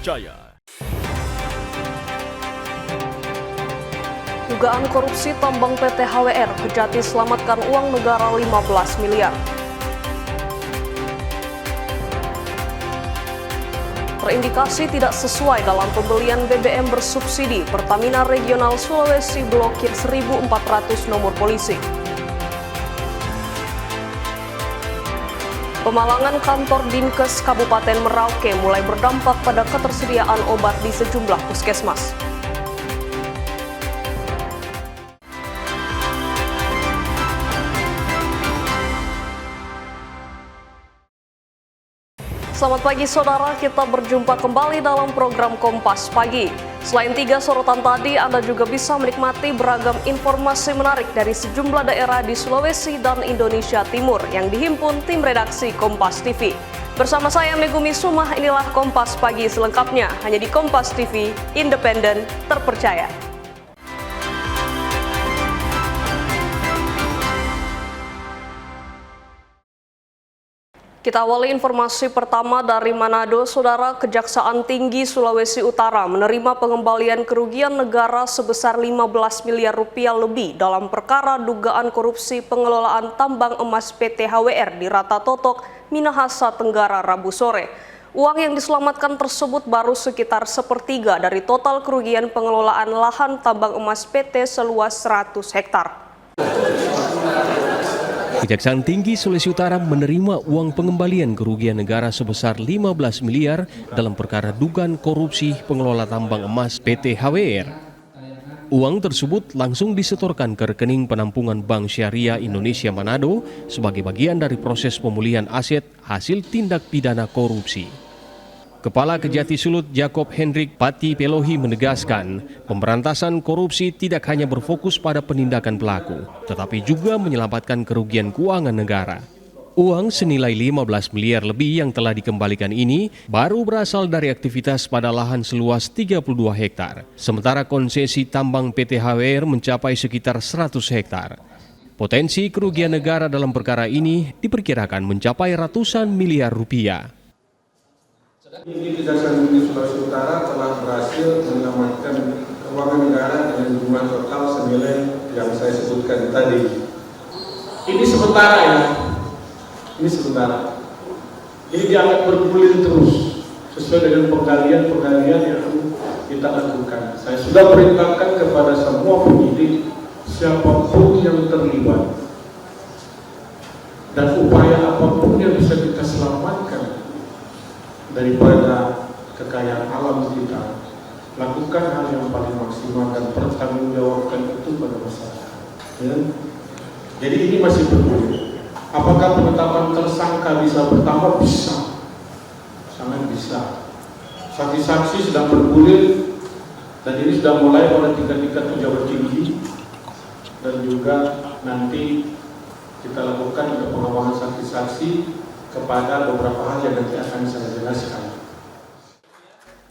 terpercaya. Dugaan korupsi tambang PT HWR, Kejati selamatkan uang negara 15 miliar. Terindikasi tidak sesuai dalam pembelian BBM bersubsidi, Pertamina Regional Sulawesi blokir 1.400 nomor polisi. Pemalangan kantor Dinkes Kabupaten Merauke mulai berdampak pada ketersediaan obat di sejumlah puskesmas. Selamat pagi saudara, kita berjumpa kembali dalam program Kompas Pagi. Selain 3 sorotan tadi, Anda juga bisa menikmati beragam informasi menarik dari sejumlah daerah di Sulawesi dan Indonesia Timur yang dihimpun tim redaksi Kompas TV. Bersama saya Megumi Sumah, inilah Kompas Pagi selengkapnya, hanya di Kompas TV, independen, terpercaya. Kita awali informasi pertama dari Manado. Saudara, Kejaksaan Tinggi Sulawesi Utara menerima pengembalian kerugian negara sebesar 15 miliar rupiah lebih dalam perkara dugaan korupsi pengelolaan tambang emas PT HWR di Rata Totok, Minahasa Tenggara Rabu sore. Uang yang diselamatkan tersebut baru sekitar sepertiga dari total kerugian pengelolaan lahan tambang emas PT seluas 100 hektar. Kejaksaan Tinggi Sulawesi Utara menerima uang pengembalian kerugian negara sebesar 15 miliar dalam perkara dugaan korupsi pengelola tambang emas PT HWR. Uang tersebut langsung disetorkan ke rekening penampungan Bank Syariah Indonesia Manado sebagai bagian dari proses pemulihan aset hasil tindak pidana korupsi. Kepala Kejati Sulut Jacob Hendrik Pati Pelohi menegaskan, pemberantasan korupsi tidak hanya berfokus pada penindakan pelaku, tetapi juga menyelamatkan kerugian keuangan negara. Uang senilai 15 miliar lebih yang telah dikembalikan ini baru berasal dari aktivitas pada lahan seluas 32 hektar, sementara konsesi tambang PT HWR mencapai sekitar 100 hektar. Potensi kerugian negara dalam perkara ini diperkirakan mencapai ratusan miliar rupiah. Tinggi Kejaksaan Tinggi Sulawesi Utara telah berhasil menyelamatkan keuangan negara dengan jumlah total senilai yang saya sebutkan tadi. Ini sementara ya, ini sementara. Ini dianggap bergulir terus sesuai dengan penggalian yang kita lakukan. Saya sudah perintahkan kepada semua penyidik, siapapun yang terlibat dan upaya apapun yang bisa kita selamatkan daripada kekayaan alam kita, lakukan hal yang paling maksimal dan pertanggungjawabkan itu pada masyarakat. Ya? Jadi ini masih bergulir. Apakah penetapan tersangka bisa bertambah? Bisa, sangat bisa. Saksi-saksi sedang bergulir dan ini sudah mulai pada tingkat-tingkat pejabat tinggi dan juga nanti kita lakukan untuk pengembangan saksi-saksi kepada beberapa hal yang nanti akan saya jelaskan.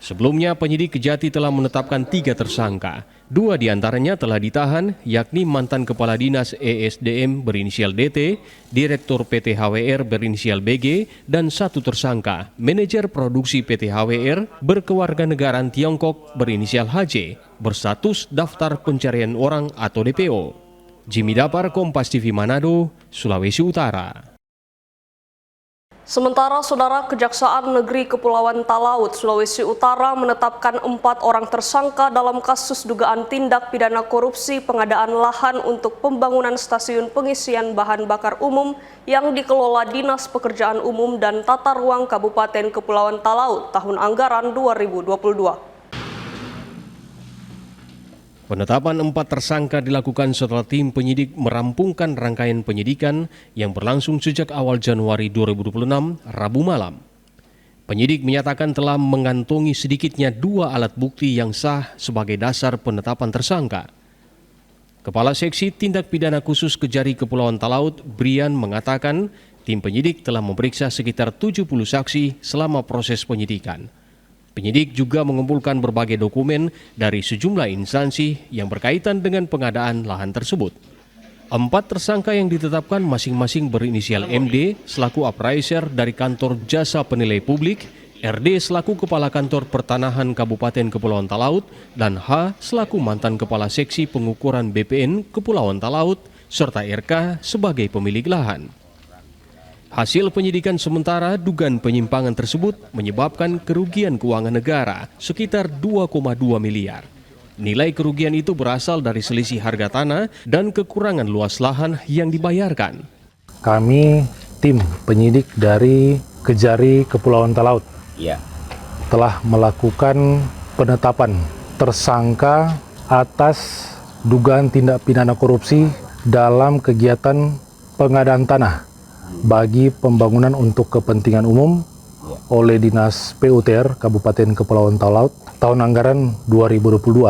Sebelumnya, penyidik Kejati telah menetapkan 3 tersangka. 2 diantaranya telah ditahan, yakni mantan Kepala Dinas ESDM berinisial DT, Direktur PT HWR berinisial BG, dan 1 tersangka, manajer produksi PT HWR berkewarganegaraan Tiongkok berinisial HJ, berstatus daftar pencarian orang atau DPO. Jimmy Dapar, Kompas TV Manado, Sulawesi Utara. Sementara Saudara, Kejaksaan Negeri Kepulauan Talaut, Sulawesi Utara menetapkan 4 orang tersangka dalam kasus dugaan tindak pidana korupsi pengadaan lahan untuk pembangunan stasiun pengisian bahan bakar umum yang dikelola Dinas Pekerjaan Umum dan Tata Ruang Kabupaten Kepulauan Talaut tahun anggaran 2022. Penetapan 4 tersangka dilakukan setelah tim penyidik merampungkan rangkaian penyidikan yang berlangsung sejak awal Januari 2026, Rabu malam. Penyidik menyatakan telah mengantongi sedikitnya 2 alat bukti yang sah sebagai dasar penetapan tersangka. Kepala Seksi Tindak Pidana Khusus Kejari Kepulauan Talaut, Brian, mengatakan tim penyidik telah memeriksa sekitar 70 saksi selama proses penyidikan. Penyidik juga mengumpulkan berbagai dokumen dari sejumlah instansi yang berkaitan dengan pengadaan lahan tersebut. 4 tersangka yang ditetapkan masing-masing berinisial MD selaku appraiser dari kantor jasa penilai publik RD selaku Kepala Kantor Pertanahan Kabupaten Kepulauan Talaut dan H selaku mantan Kepala Seksi Pengukuran BPN Kepulauan Talaut serta RK sebagai pemilik lahan. Hasil penyidikan sementara dugaan penyimpangan tersebut menyebabkan kerugian keuangan negara sekitar 2,2 miliar. Nilai kerugian itu berasal dari selisih harga tanah dan kekurangan luas lahan yang dibayarkan. Kami tim penyidik dari Kejari Kepulauan Talaut telah melakukan penetapan tersangka atas dugaan tindak pidana korupsi dalam kegiatan pengadaan tanah bagi pembangunan untuk kepentingan umum oleh Dinas PUTR Kabupaten Kepulauan Talaut tahun anggaran 2022.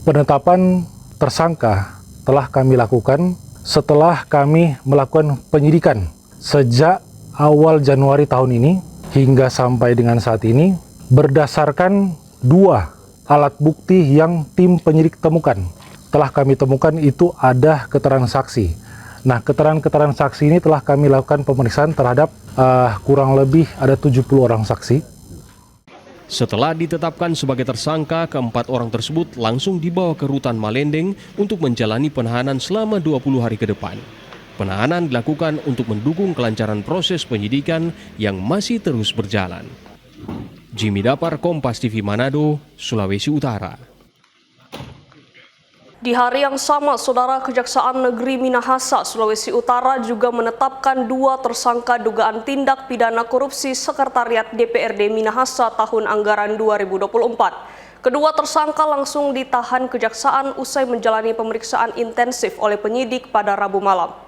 Penetapan tersangka telah kami lakukan setelah kami melakukan penyidikan sejak awal Januari tahun ini hingga sampai dengan saat ini berdasarkan 2 alat bukti yang tim penyidik temukan. Telah kami temukan itu ada keterangan saksi. Nah, keterangan saksi ini telah kami lakukan pemeriksaan terhadap kurang lebih ada 70 orang saksi. Setelah ditetapkan sebagai tersangka, keempat orang tersebut langsung dibawa ke Rutan Malendeng untuk menjalani penahanan selama 20 hari ke depan. Penahanan dilakukan untuk mendukung kelancaran proses penyidikan yang masih terus berjalan. Jimmy Dapar, Kompas TV Manado, Sulawesi Utara. Di hari yang sama, Saudara, Kejaksaan Negeri Minahasa, Sulawesi Utara juga menetapkan 2 tersangka dugaan tindak pidana korupsi Sekretariat DPRD Minahasa tahun anggaran 2024. Kedua tersangka langsung ditahan Kejaksaan usai menjalani pemeriksaan intensif oleh penyidik pada Rabu malam.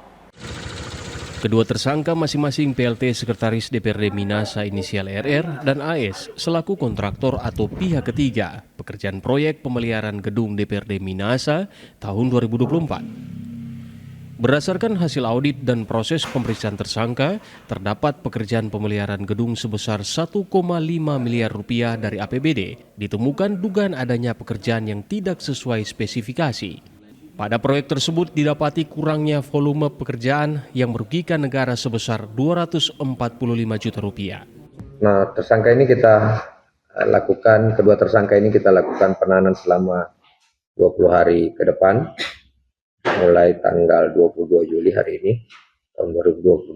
Kedua tersangka masing-masing PLT Sekretaris DPRD Minahasa inisial RR dan AS selaku kontraktor atau pihak ketiga pekerjaan proyek pemeliharaan gedung DPRD Minahasa tahun 2024. Berdasarkan hasil audit dan proses pemeriksaan tersangka, terdapat pekerjaan pemeliharaan gedung sebesar 1,5 miliar rupiah dari APBD. Ditemukan dugaan adanya pekerjaan yang tidak sesuai spesifikasi. Pada proyek tersebut didapati kurangnya volume pekerjaan yang merugikan negara sebesar 245 juta rupiah. Nah, tersangka ini kedua tersangka ini kita lakukan penahanan selama 20 hari ke depan, mulai tanggal 22 Juli hari ini, tahun 2026,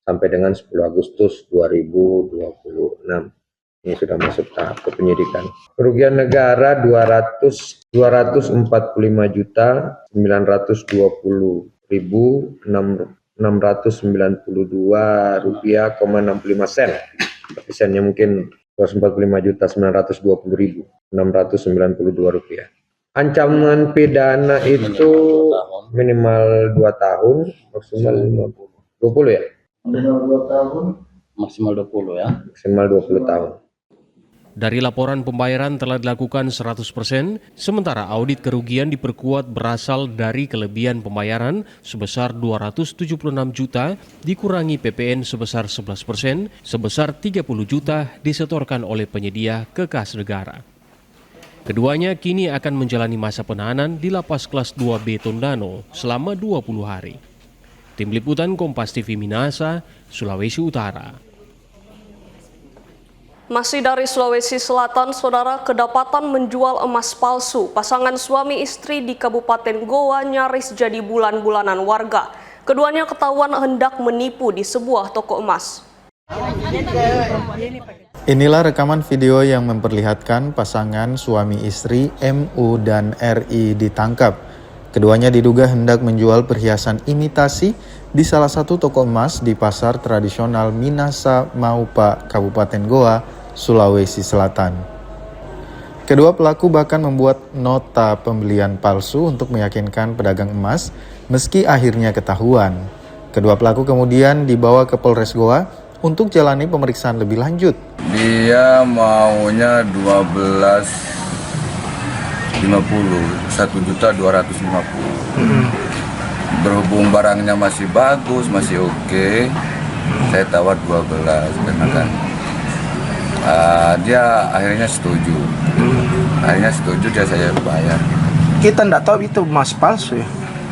sampai dengan 10 Agustus 2026. Ini sudah masuk tahap penyidikan. Kerugian negara 245.920.662 rupiah, 65 sen. Sennya mungkin 245.920.692 rupiah. Ancaman pidana itu minimal 2 tahun, maksimal 20 ya? Minimal 2 tahun, maksimal 20 ya? Maksimal 20 tahun. Dari laporan pembayaran telah dilakukan 100%, sementara audit kerugian diperkuat berasal dari kelebihan pembayaran sebesar 276 juta dikurangi PPN sebesar 11%, sebesar 30 juta disetorkan oleh penyedia ke kas negara. Keduanya kini akan menjalani masa penahanan di Lapas Kelas 2B Tondano selama 20 hari. Tim Liputan Kompas TV Minahasa, Sulawesi Utara. Masih dari Sulawesi Selatan, Saudara, kedapatan menjual emas palsu. Pasangan suami istri di Kabupaten Goa nyaris jadi bulan-bulanan warga. Keduanya ketahuan hendak menipu di sebuah toko emas. Inilah rekaman video yang memperlihatkan pasangan suami istri MU dan RI ditangkap. Keduanya diduga hendak menjual perhiasan imitasi di salah satu toko emas di pasar tradisional Minahasa Maupa, Kabupaten Goa, Sulawesi Selatan. Kedua pelaku bahkan membuat nota pembelian palsu untuk meyakinkan pedagang emas, meski akhirnya ketahuan. Kedua pelaku kemudian dibawa ke Polres Goa untuk jalani pemeriksaan lebih lanjut. Dia maunya 12.50, 1.250.000. Berhubung barangnya masih bagus, masih oke, saya tawar 12 karena kan dia akhirnya setuju. Akhirnya setuju, dia saya bayar. Kita tidak tahu itu emas palsu ya?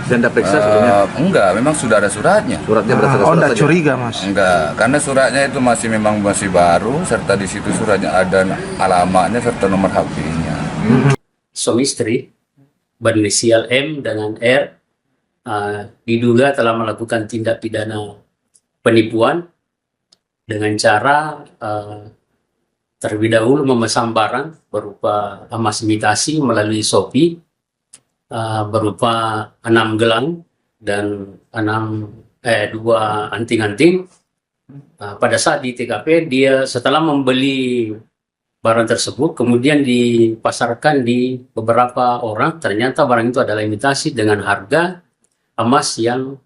Sudah Anda periksa sebelumnya? Enggak, memang sudah ada suratnya. Suratnya berdasarkan surat Anda saja? curiga, Mas? Enggak, karena suratnya itu masih baru, serta di situ suratnya ada alamatnya serta nomor HP-nya. Suami istri berinisial M dengan R diduga telah melakukan tindak pidana penipuan dengan cara terlebih dahulu memesan barang berupa emas imitasi melalui Shopee berupa 6 gelang dan 2 anting-anting. Pada saat di TKP dia setelah membeli barang tersebut kemudian dipasarkan di beberapa orang, ternyata barang itu adalah imitasi dengan harga emas yang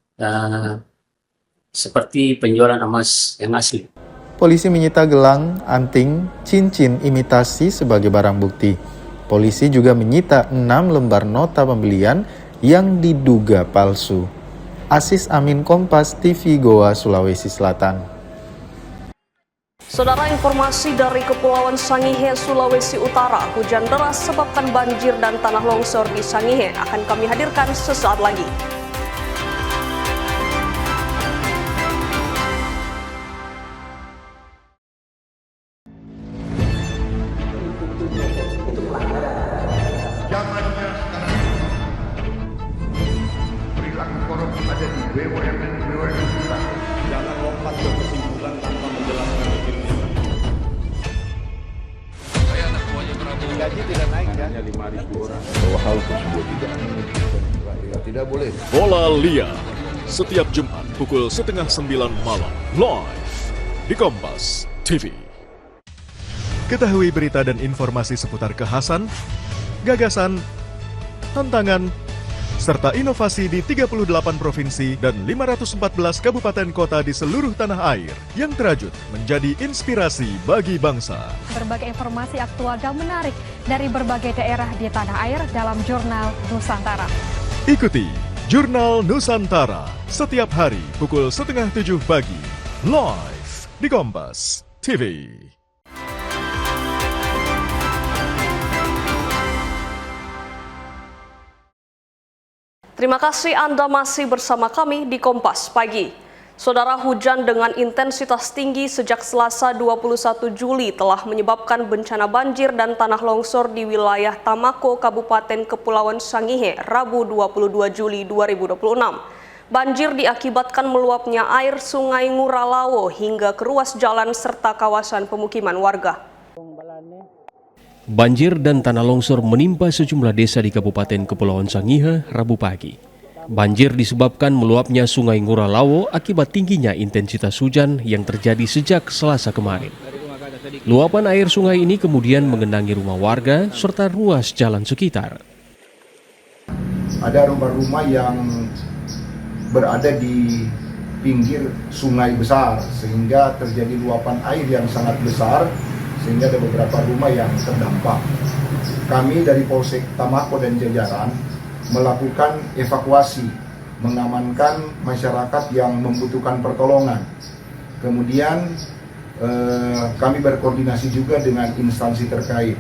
seperti penjualan emas yang asli. Polisi menyita gelang, anting, cincin imitasi sebagai barang bukti. Polisi juga menyita 6 lembar nota pembelian yang diduga palsu. Asis Amin, Kompas TV, Goa, Sulawesi Selatan. Saudara, informasi dari Kepulauan Sangihe, Sulawesi Utara. Hujan deras sebabkan banjir dan tanah longsor di Sangihe akan kami hadirkan sesaat lagi. Bola Liar setiap Jumat pukul 8:30 malam live di Kompas TV. Ketahui berita dan informasi seputar kekhasan, gagasan, tantangan, serta inovasi di 38 provinsi dan 514 kabupaten kota di seluruh tanah air yang terajut menjadi inspirasi bagi bangsa. Berbagai informasi aktual dan menarik dari berbagai daerah di tanah air dalam Jurnal Nusantara. Ikuti Jurnal Nusantara setiap hari pukul 6:30 pagi live di Kompas TV. Terima kasih Anda masih bersama kami di Kompas Pagi. Saudara, hujan dengan intensitas tinggi sejak Selasa 21 Juli telah menyebabkan bencana banjir dan tanah longsor di wilayah Tamako, Kabupaten Kepulauan Sangihe, Rabu 22 Juli 2026. Banjir diakibatkan meluapnya air Sungai Nguralawo hingga ke ruas jalan serta kawasan pemukiman warga. Banjir dan tanah longsor menimpa sejumlah desa di Kabupaten Kepulauan Sangihe Rabu pagi. Banjir disebabkan meluapnya Sungai Nguralawo akibat tingginya intensitas hujan yang terjadi sejak Selasa kemarin. Luapan air sungai ini kemudian mengenangi rumah warga serta ruas jalan sekitar. Ada rumah-rumah yang berada di pinggir sungai besar sehingga terjadi luapan air yang sangat besar sehingga ada beberapa rumah yang terdampak. Kami dari Polsek Tamako dan jajaran melakukan evakuasi, mengamankan masyarakat yang membutuhkan pertolongan. Kemudian kami berkoordinasi juga dengan instansi terkait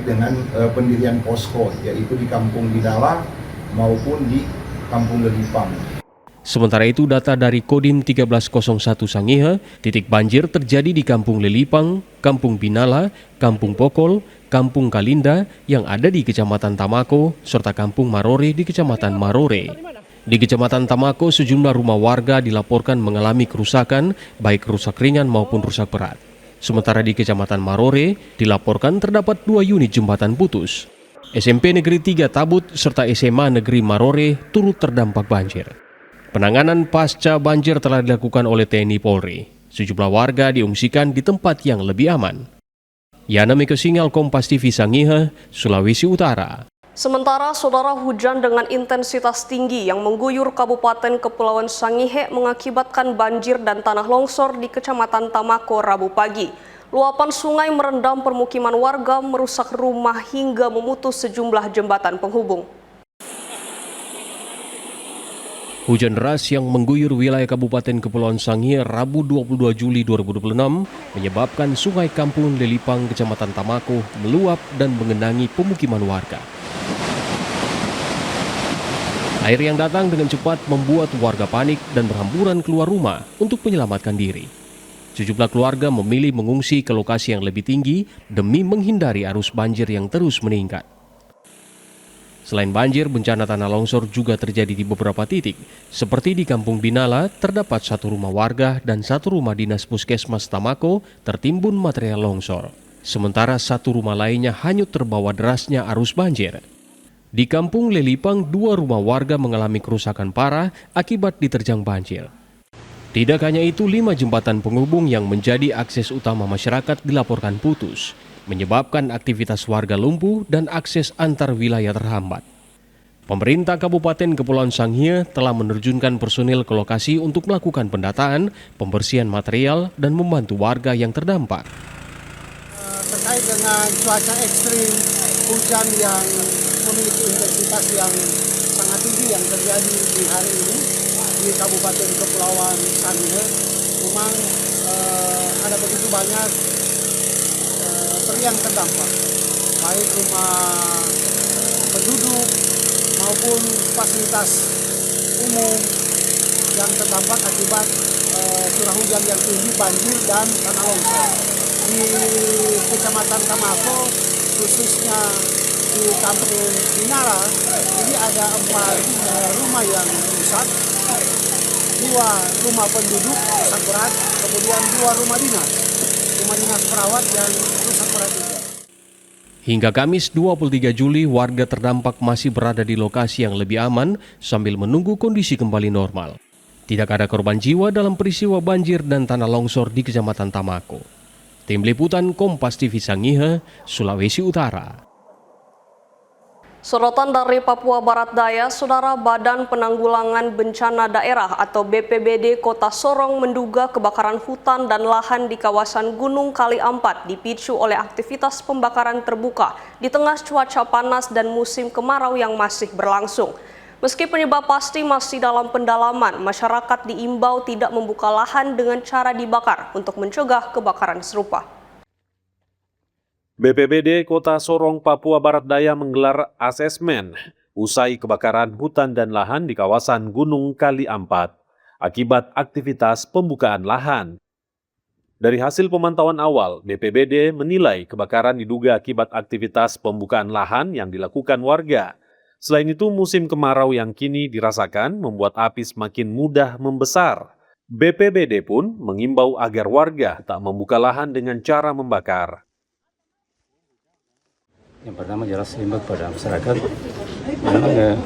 dengan pendirian posko, yaitu di Kampung Bidala maupun di Kampung Lelipang. Sementara itu, data dari Kodim 1301 Sangihe, titik banjir terjadi di Kampung Lelipang, Kampung Binala, Kampung Pokol, Kampung Kalinda yang ada di Kecamatan Tamako, serta Kampung Marore di Kecamatan Marore. Di Kecamatan Tamako, sejumlah rumah warga dilaporkan mengalami kerusakan, baik rusak ringan maupun rusak berat. Sementara di Kecamatan Marore, dilaporkan terdapat 2 unit jembatan putus. SMP Negeri 3 Tabut serta SMA Negeri Marore turut terdampak banjir. Penanganan pasca banjir telah dilakukan oleh TNI Polri. Sejumlah warga diungsikan di tempat yang lebih aman. Yana Miko Singal, Kompas TV Sangihe, Sulawesi Utara. Sementara, saudara, hujan dengan intensitas tinggi yang mengguyur Kabupaten Kepulauan Sangihe mengakibatkan banjir dan tanah longsor di Kecamatan Tamako Rabu pagi. Luapan sungai merendam permukiman warga, merusak rumah hingga memutus sejumlah jembatan penghubung. Hujan deras yang mengguyur wilayah Kabupaten Kepulauan Sangihe Rabu 22 Juli 2026 menyebabkan Sungai Kampung Lelipang, Kecamatan Tamako meluap dan mengenangi pemukiman warga. Air yang datang dengan cepat membuat warga panik dan berhamburan keluar rumah untuk menyelamatkan diri. Sejumlah keluarga memilih mengungsi ke lokasi yang lebih tinggi demi menghindari arus banjir yang terus meningkat. Selain banjir, bencana tanah longsor juga terjadi di beberapa titik. Seperti di Kampung Binala, terdapat 1 rumah warga dan 1 rumah dinas Puskesmas Tamako tertimbun material longsor. Sementara 1 rumah lainnya hanyut terbawa derasnya arus banjir. Di Kampung Lelipang, 2 rumah warga mengalami kerusakan parah akibat diterjang banjir. Tidak hanya itu, 5 jembatan penghubung yang menjadi akses utama masyarakat dilaporkan putus, menyebabkan aktivitas warga lumpuh dan akses antar wilayah terhambat. Pemerintah Kabupaten Kepulauan Sangihe telah menerjunkan personil ke lokasi untuk melakukan pendataan, pembersihan material, dan membantu warga yang terdampak. Terkait dengan cuaca ekstrim, hujan yang memiliki intensitas yang sangat tinggi yang terjadi di hari ini di Kabupaten Kepulauan Sangihe, memang ada begitu banyak yang terdampak, baik rumah penduduk maupun fasilitas umum yang terdampak akibat curah hujan yang tinggi, banjir, dan tanah longsor. Di Kecamatan Tamako, khususnya di Kampung Binala, ini ada 4 rumah yang rusak, 2 rumah penduduk rusak berat, kemudian 2 rumah dinas perawat yang rusak berat juga. Hingga Kamis 23 Juli, warga terdampak masih berada di lokasi yang lebih aman sambil menunggu kondisi kembali normal. Tidak ada korban jiwa dalam peristiwa banjir dan tanah longsor di Kecamatan Tamako. Tim Liputan Kompas TV Sangihe, Sulawesi Utara. Sorotan dari Papua Barat Daya, Saudara, Badan Penanggulangan Bencana Daerah atau BPBD Kota Sorong menduga kebakaran hutan dan lahan di kawasan Gunung Kali Ampat dipicu oleh aktivitas pembakaran terbuka di tengah cuaca panas dan musim kemarau yang masih berlangsung. Meski penyebab pasti masih dalam pendalaman, masyarakat diimbau tidak membuka lahan dengan cara dibakar untuk mencegah kebakaran serupa. BPBD Kota Sorong, Papua Barat Daya menggelar asesmen usai kebakaran hutan dan lahan di kawasan Gunung Kali Ampat akibat aktivitas pembukaan lahan. Dari hasil pemantauan awal, BPBD menilai kebakaran diduga akibat aktivitas pembukaan lahan yang dilakukan warga. Selain itu, musim kemarau yang kini dirasakan membuat api semakin mudah membesar. BPBD pun mengimbau agar warga tak membuka lahan dengan cara membakar. Yang pertama jelas himbau pada masyarakat, memang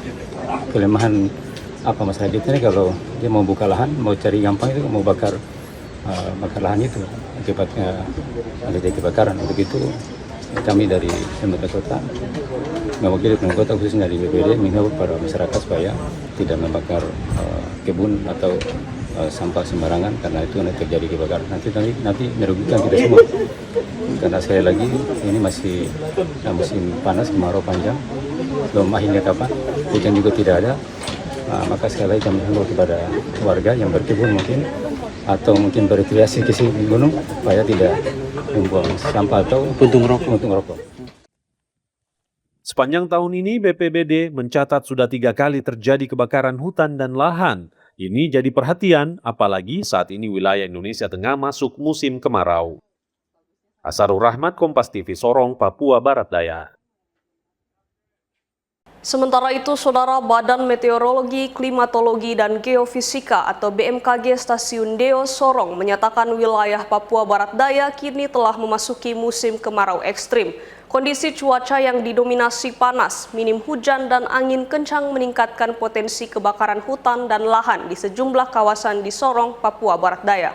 kelemahan masyarakat ini kalau dia mau buka lahan, mau cari gampang itu mau bakar lahan itu akibatnya ada kebakaran. Untuk itu kami dari pemerintah kota, mewakili pemerintah kota khususnya dari BPBD mengimbau pada masyarakat supaya tidak membakar kebun atau sampah sembarangan karena itu nanti terjadi kebakaran. Nanti merugikan kita semua. Karena sekali lagi ini masih musim panas, kemarau panjang, belum akhirnya kapan, hujan juga tidak ada. Maka sekali lagi kami himbau kepada warga yang berkebun mungkin atau mungkin berrekreasi ke sini gunung supaya tidak membuang sampah atau puntung rokok. Sepanjang tahun ini BPBD mencatat sudah 3 kali terjadi kebakaran hutan dan lahan. Ini jadi perhatian, apalagi saat ini wilayah Indonesia Tengah masuk musim kemarau. Asarul Rahmat, Kompas TV Sorong, Papua Barat Daya. Sementara itu, Saudara, Badan Meteorologi, Klimatologi, dan Geofisika atau BMKG Stasiun Deo Sorong menyatakan wilayah Papua Barat Daya kini telah memasuki musim kemarau ekstrim. Kondisi cuaca yang didominasi panas, minim hujan, dan angin kencang meningkatkan potensi kebakaran hutan dan lahan di sejumlah kawasan di Sorong, Papua Barat Daya.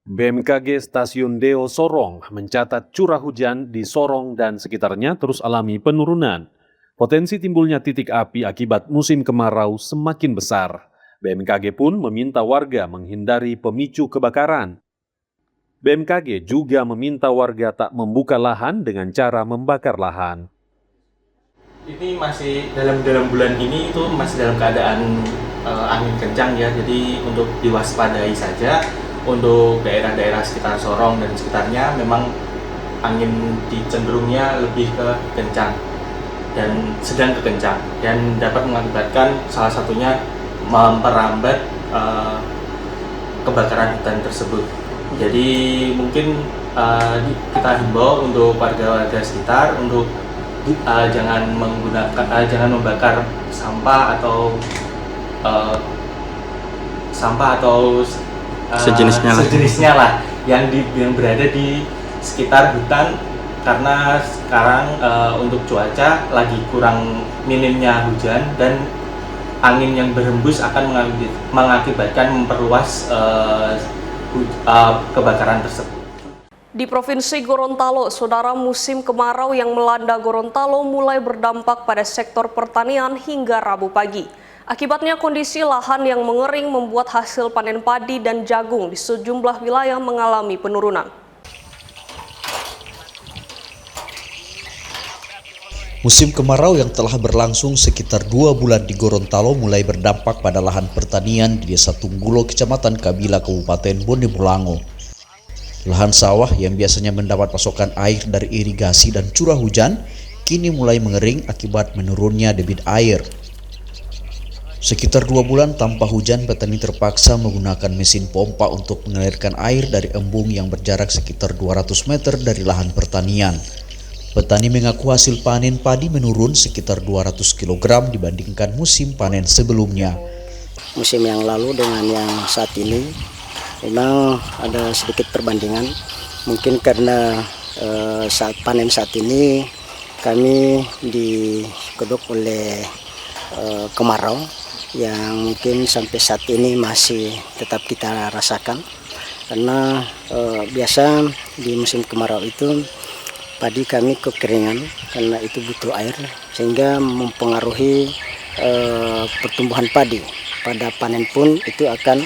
BMKG Stasiun Deo Sorong mencatat curah hujan di Sorong dan sekitarnya terus alami penurunan. Potensi timbulnya titik api akibat musim kemarau semakin besar. BMKG pun meminta warga menghindari pemicu kebakaran. BMKG juga meminta warga tak membuka lahan dengan cara membakar lahan. Ini masih dalam bulan ini itu masih dalam keadaan angin kencang ya, jadi untuk diwaspadai saja. Untuk daerah-daerah sekitar Sorong dan sekitarnya memang angin cenderungnya lebih ke kencang. dan sedang ke kencang dan dapat mengakibatkan salah satunya memperambat kebakaran hutan tersebut. Jadi mungkin kita himbau untuk warga-warga sekitar untuk jangan membakar sampah atau sejenisnya lah yang berada di sekitar hutan, karena sekarang untuk cuaca lagi kurang minimnya hujan dan angin yang berhembus akan mengakibatkan memperluas kebakaran tersebut. Di Provinsi Gorontalo, saudara, musim kemarau yang melanda Gorontalo mulai berdampak pada sektor pertanian hingga Rabu pagi. Akibatnya kondisi lahan yang mengering membuat hasil panen padi dan jagung di sejumlah wilayah mengalami penurunan. Musim kemarau yang telah berlangsung sekitar 2 bulan di Gorontalo mulai berdampak pada lahan pertanian di Desa Tunggulo, Kecamatan Kabila, Kabupaten Bone Bolango. Lahan sawah yang biasanya mendapat pasokan air dari irigasi dan curah hujan kini mulai mengering akibat menurunnya debit air. Sekitar 2 bulan tanpa hujan, petani terpaksa menggunakan mesin pompa untuk mengalirkan air dari embung yang berjarak sekitar 200 meter dari lahan pertanian. Petani mengaku hasil panen padi menurun sekitar 200 kg dibandingkan musim panen sebelumnya. Musim yang lalu dengan yang saat ini memang ada sedikit perbandingan. Mungkin karena saat panen saat ini kami digodok oleh kemarau yang mungkin sampai saat ini masih tetap kita rasakan. Karena biasa di musim kemarau itu padi kami kekeringan karena itu butuh air, sehingga mempengaruhi pertumbuhan padi. Pada panen pun itu akan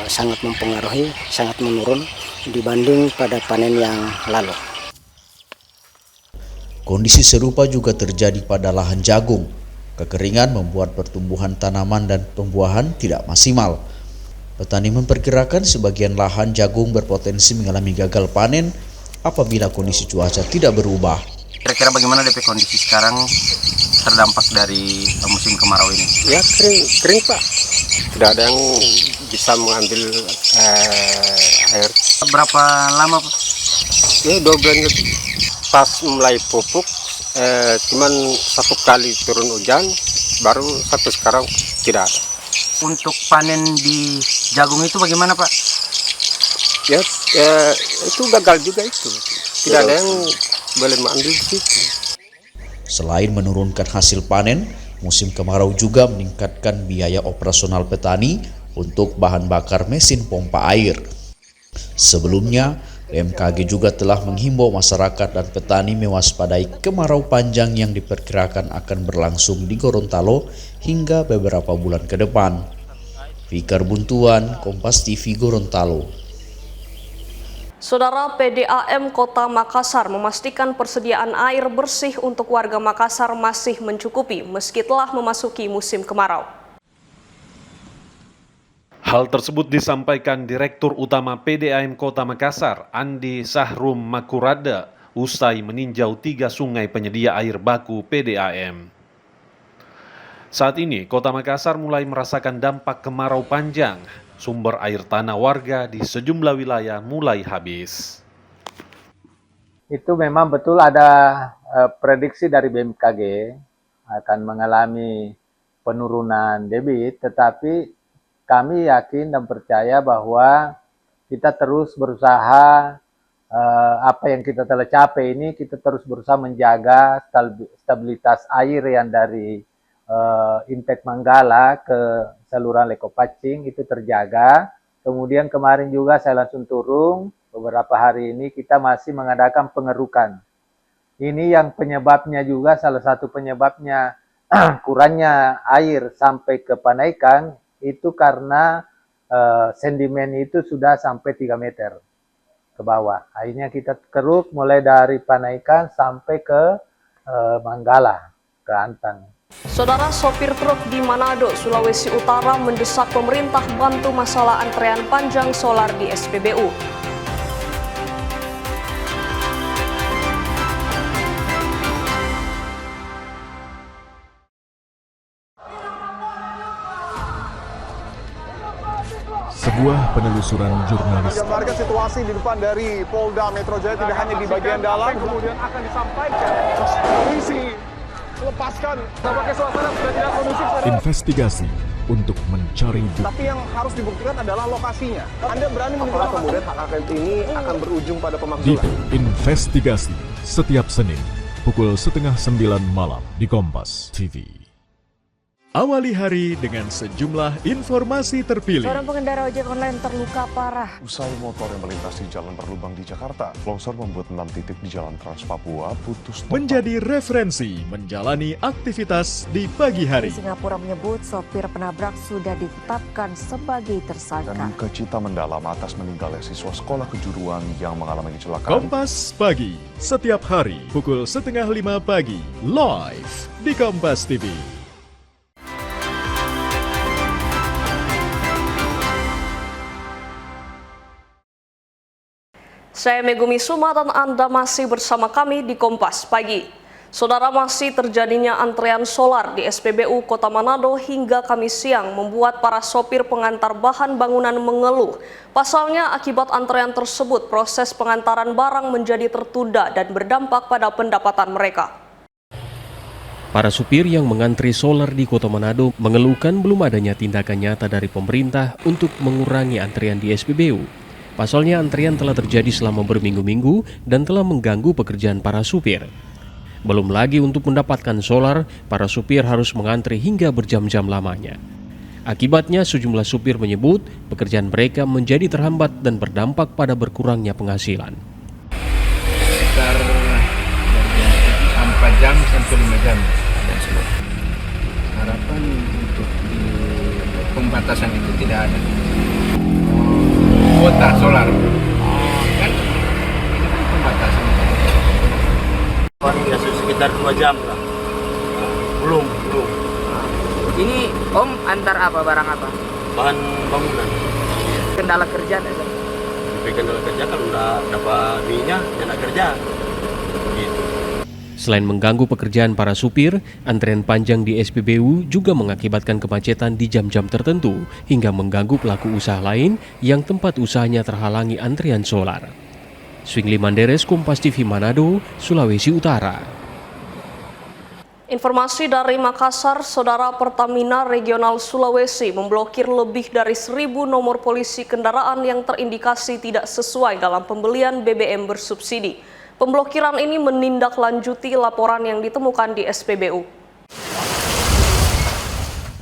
sangat mempengaruhi, sangat menurun dibanding pada panen yang lalu. Kondisi serupa juga terjadi pada lahan jagung. Kekeringan membuat pertumbuhan tanaman dan pembuahan tidak maksimal. Petani memperkirakan sebagian lahan jagung berpotensi mengalami gagal panen apabila kondisi cuaca tidak berubah. Kira-kira bagaimana DP kondisi sekarang terdampak dari musim kemarau ini? Ya kering Pak, tidak ada yang bisa mengambil air. Berapa lama Pak? Ya 2 bulan lebih. Pas mulai pupuk, cuman 1 kali turun hujan, baru sampai sekarang tidak ada. Untuk panen di jagung itu bagaimana Pak? Ya itu gagal juga itu, tidak ada yang boleh mengambil di situ. Selain menurunkan hasil panen, musim kemarau juga meningkatkan biaya operasional petani untuk bahan bakar mesin pompa air. Sebelumnya, BMKG juga telah menghimbau masyarakat dan petani mewaspadai kemarau panjang yang diperkirakan akan berlangsung di Gorontalo hingga beberapa bulan ke depan. Fikar Buntuan, Kompas TV, Gorontalo. Saudara, PDAM Kota Makassar memastikan persediaan air bersih untuk warga Makassar masih mencukupi meski telah memasuki musim kemarau. Hal tersebut disampaikan Direktur Utama PDAM Kota Makassar, Andi Sahrum Makurada, usai meninjau 3 sungai penyedia air baku PDAM. Saat ini, Kota Makassar mulai merasakan dampak kemarau panjang. Sumber air tanah warga di sejumlah wilayah mulai habis. Itu memang betul ada prediksi dari BMKG akan mengalami penurunan debit, tetapi kami yakin dan percaya bahwa kita terus berusaha, apa yang kita telah capai ini, kita terus berusaha menjaga stabilitas air yang dari Intek Manggala ke saluran Leko Pacing itu terjaga. Kemudian kemarin juga saya langsung turun, beberapa hari ini kita masih mengadakan pengerukan. Ini yang penyebabnya juga, salah satu penyebabnya kurangnya air sampai ke Panaikan itu karena sedimen itu sudah sampai 3 meter ke bawah. Akhirnya kita keruk mulai dari Panaikan sampai ke Manggala, ke Antang. Saudara, sopir truk di Manado, Sulawesi Utara mendesak pemerintah bantu masalah antrean panjang solar di SPBU. sebuah penelusuran jurnalis. Gambarkan situasi di depan dari Polda Metro Jaya tidak hanya di bagian dalam, kemudian akan disampaikan polisi lepaskan. Tampaknya suasana sudah tidak kondusif. Investigasi untuk mencari bukti. Tapi yang harus dibuktikan adalah lokasinya. Anda berani menunjukkan kemudian hak angket ini akan berujung pada pemakzulan. Di Investigasi setiap Senin pukul 8:30 malam di Kompas TV. Awali hari dengan sejumlah informasi terpilih. Seorang pengendara ojek online terluka parah. Usai motor yang melintasi jalan berlubang di Jakarta, longsor membuat 6 titik di Jalan Trans Papua putus total. Menjadi referensi menjalani aktivitas di pagi hari. Singapura menyebut sopir penabrak sudah ditetapkan sebagai tersangka. Dan duka cita mendalam atas meninggalnya siswa sekolah kejuruan yang mengalami kecelakaan. Kompas Pagi, setiap hari pukul 4:30 pagi, live di Kompas TV. Saya Megumi Suma dan Anda masih bersama kami di Kompas Pagi. Saudara, masih terjadinya antrean solar di SPBU Kota Manado hingga Kamis siang membuat para sopir pengantar bahan bangunan mengeluh. Pasalnya, akibat antrean tersebut, proses pengantaran barang menjadi tertunda dan berdampak pada pendapatan mereka. Para supir yang mengantri solar di Kota Manado mengeluhkan belum adanya tindakan nyata dari pemerintah untuk mengurangi antrian di SPBU. Pasalnya antrian telah terjadi selama berminggu-minggu dan telah mengganggu pekerjaan para supir. Belum lagi untuk mendapatkan solar, para supir harus mengantri hingga berjam-jam lamanya. Akibatnya sejumlah supir menyebut pekerjaan mereka menjadi terhambat dan berdampak pada berkurangnya penghasilan. Sekitar 4 jam sampai 5 jam. Harapan untuk di pembatasan itu tidak ada. Kuota solar kan ini kan pembatasan. Ya sekitar 2 jam lah. Belum. Ini Om antar apa, barang apa? Bahan bangunan. Kendala kerja ada? Kendala kerja kalau udah dapat duitnya, jangan kerja. Gitu. Selain mengganggu pekerjaan para supir, antrean panjang di SPBU juga mengakibatkan kemacetan di jam-jam tertentu hingga mengganggu pelaku usaha lain yang tempat usahanya terhalangi antrian solar. Swingli Manderes, Kompas TV Manado, Sulawesi Utara. Informasi dari Makassar, Saudara, Pertamina Regional Sulawesi memblokir lebih dari 1.000 nomor polisi kendaraan yang terindikasi tidak sesuai dalam pembelian BBM bersubsidi. Pemblokiran ini menindaklanjuti laporan yang ditemukan di SPBU.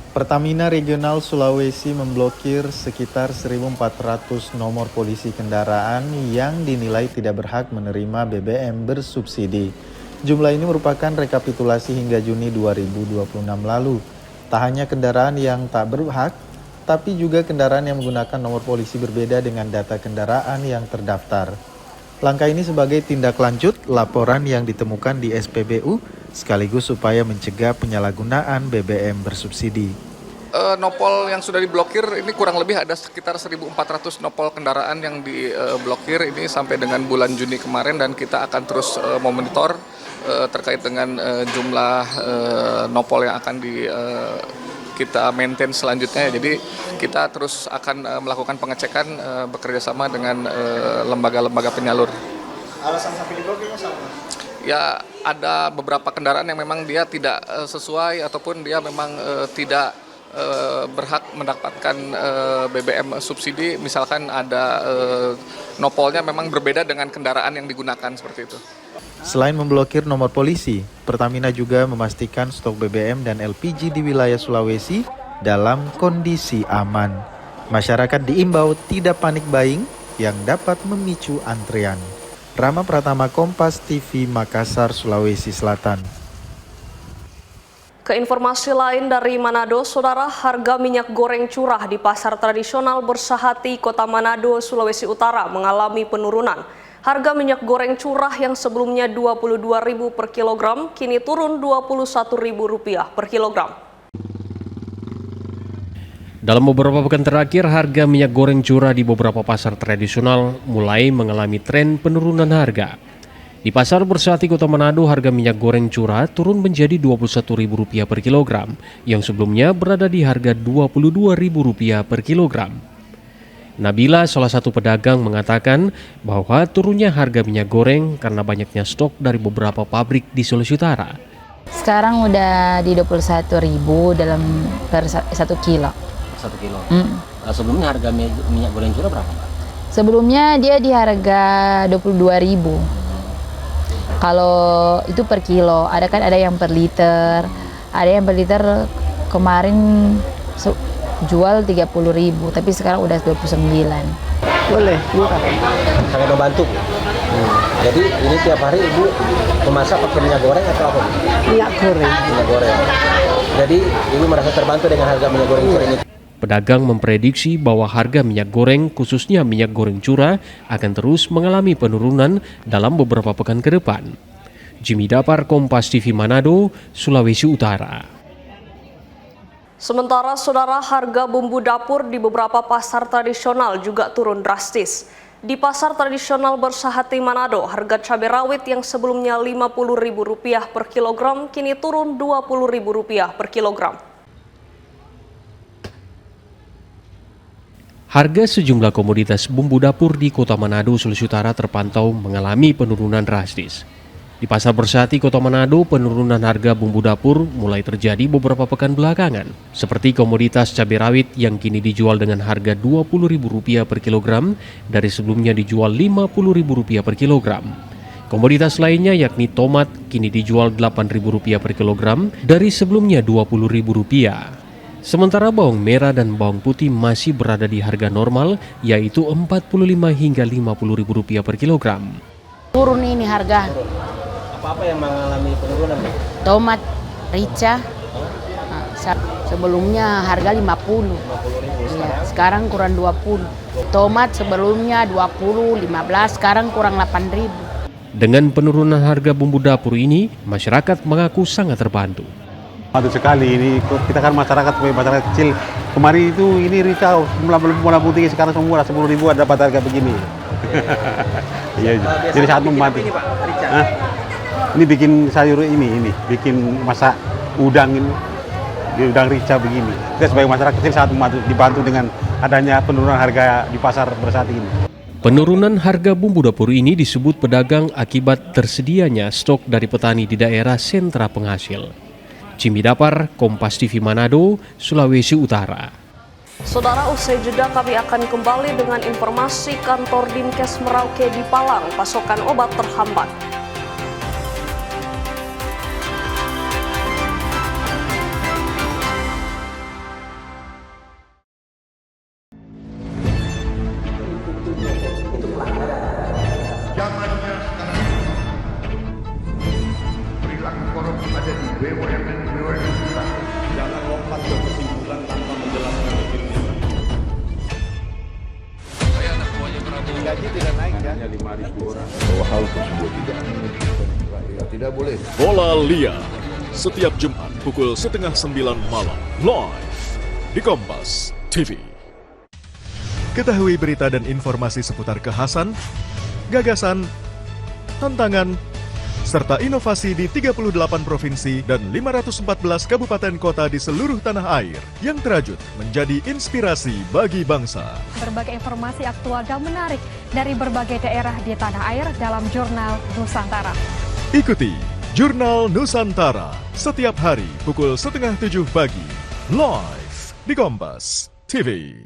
Pertamina Regional Sulawesi memblokir sekitar 1.400 nomor polisi kendaraan yang dinilai tidak berhak menerima BBM bersubsidi. Jumlah ini merupakan rekapitulasi hingga Juni 2026 lalu. Tak hanya kendaraan yang tak berhak, tapi juga kendaraan yang menggunakan nomor polisi berbeda dengan data kendaraan yang terdaftar. Langkah ini sebagai tindak lanjut laporan yang ditemukan di SPBU sekaligus supaya mencegah penyalahgunaan BBM bersubsidi. Nopol yang sudah diblokir ini kurang lebih ada sekitar 1.400 nopol kendaraan yang diblokir ini sampai dengan bulan Juni kemarin, dan kita akan terus memonitor terkait dengan jumlah nopol yang akan kita maintain selanjutnya. Jadi kita terus akan melakukan pengecekan bekerjasama dengan lembaga-lembaga penyalur. Alasan sampai diblokirnya sama? Ya, ada beberapa kendaraan yang memang dia tidak sesuai ataupun dia memang tidak berhak mendapatkan BBM subsidi. Misalkan ada nopolnya memang berbeda dengan kendaraan yang digunakan, seperti itu. Selain memblokir nomor polisi, Pertamina juga memastikan stok BBM dan LPG di wilayah Sulawesi dalam kondisi aman. Masyarakat diimbau tidak panik buying yang dapat memicu antrean. Rama Pratama, Kompas TV, Makassar, Sulawesi Selatan. Ke informasi lain dari Manado, Saudara, harga minyak goreng curah di pasar tradisional Bersahati, Kota Manado, Sulawesi Utara mengalami penurunan. Harga minyak goreng curah yang sebelumnya Rp22.000 per kilogram kini turun Rp21.000 per kilogram. Dalam beberapa pekan terakhir, harga minyak goreng curah di beberapa pasar tradisional mulai mengalami tren penurunan harga. Di pasar Bersahati Kota Manado, harga minyak goreng curah turun menjadi Rp21.000 per kilogram, yang sebelumnya berada di harga Rp22.000 per kilogram. Nabila, salah satu pedagang, mengatakan bahwa turunnya harga minyak goreng karena banyaknya stok dari beberapa pabrik di Sulawesi Utara. Sekarang udah di 21.000 dalam per 1 kilo. 1 kilo. Sebelumnya harga minyak goreng curah berapa, Pak? Sebelumnya dia di harga 22.000. Kalau itu per kilo, ada yang per liter. Ada yang per liter kemarin jual 30.000, tapi sekarang udah 29. Boleh, murah. Sangat membantu. Jadi ini tiap hari Ibu memasak pakai minyak goreng atau apa? Minyak goreng. Minyak goreng. Jadi Ibu merasa terbantu dengan harga minyak goreng curah ini. Pedagang memprediksi bahwa harga minyak goreng, khususnya minyak goreng curah, akan terus mengalami penurunan dalam beberapa pekan ke depan. Jimmy Dapar, Kompas TV Manado, Sulawesi Utara. Sementara saudara, harga bumbu dapur di beberapa pasar tradisional juga turun drastis. Di pasar tradisional Bersahati Manado, harga cabai rawit yang sebelumnya Rp50.000 per kilogram kini turun Rp20.000 per kilogram. Harga sejumlah komoditas bumbu dapur di Kota Manado, Sulawesi Utara terpantau mengalami penurunan drastis. Di Pasar Bersahati, Kota Manado, penurunan harga bumbu dapur mulai terjadi beberapa pekan belakangan. Seperti komoditas cabai rawit yang kini dijual dengan harga Rp20.000 per kilogram dari sebelumnya dijual Rp50.000 per kilogram. Komoditas lainnya yakni tomat kini dijual Rp8.000 per kilogram dari sebelumnya Rp20.000. Sementara bawang merah dan bawang putih masih berada di harga normal, yaitu Rp45 hingga Rp50.000 per kilogram. Turun ini harga. Apa-apa yang mengalami penurunan? Tomat, rica, sebelumnya harga 50. Ya, sekarang kurang 20. Tomat sebelumnya 20, 15, sekarang kurang 8.000. Dengan penurunan harga bumbu dapur ini, masyarakat mengaku sangat terbantu. Bantu sekali, ini kita kan masyarakat kecil. Kemarin itu ini rica mulai putih, sekarang semua 10.000 dapat harga begini. Iya, jadi sangat membantu. Ini bikin sayur ini bikin masak udang ini, udang rica begini. Kita sebagai masyarakat kecil sangat dibantu dengan adanya penurunan harga di pasar Bersahati ini. Penurunan harga bumbu dapur ini disebut pedagang akibat tersedianya stok dari petani di daerah sentra penghasil. Jimmy Dapar, Kompas TV Manado, Sulawesi Utara. Saudara, usai jeda kami akan kembali dengan informasi kantor Dinkes Merauke di Palang, pasokan obat terhambat. Perilaku korupsi ada di BUMN kita. Jangan lompat ke kesimpulan tanpa menjelaskan dirinya. Saya anak buahnya Prabowo. Gaji tidak naik kan? Hanya 5.000 orang. Bahwa hal tersebut tidak boleh. Bola Liar setiap Jumat pukul 8:30 malam live di Kompas TV. Ketahui berita dan informasi seputar kekhasan, gagasan, tantangan, serta inovasi di 38 provinsi dan 514 kabupaten kota di seluruh tanah air yang terajut menjadi inspirasi bagi bangsa. Berbagai informasi aktual dan menarik dari berbagai daerah di tanah air dalam Jurnal Nusantara. Ikuti Jurnal Nusantara setiap hari pukul 6:30 pagi live di Kompas TV.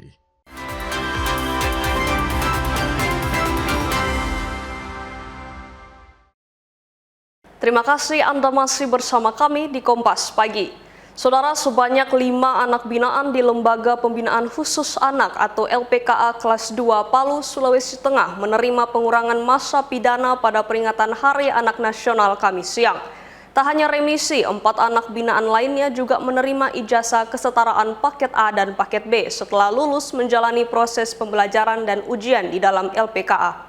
Terima kasih Anda masih bersama kami di Kompas Pagi. Saudara, sebanyak 5 anak binaan di Lembaga Pembinaan Khusus Anak atau LPKA kelas 2 Palu, Sulawesi Tengah menerima pengurangan masa pidana pada peringatan Hari Anak Nasional Kamis siang. Tak hanya remisi, 4 anak binaan lainnya juga menerima ijazah kesetaraan paket A dan paket B setelah lulus menjalani proses pembelajaran dan ujian di dalam LPKA.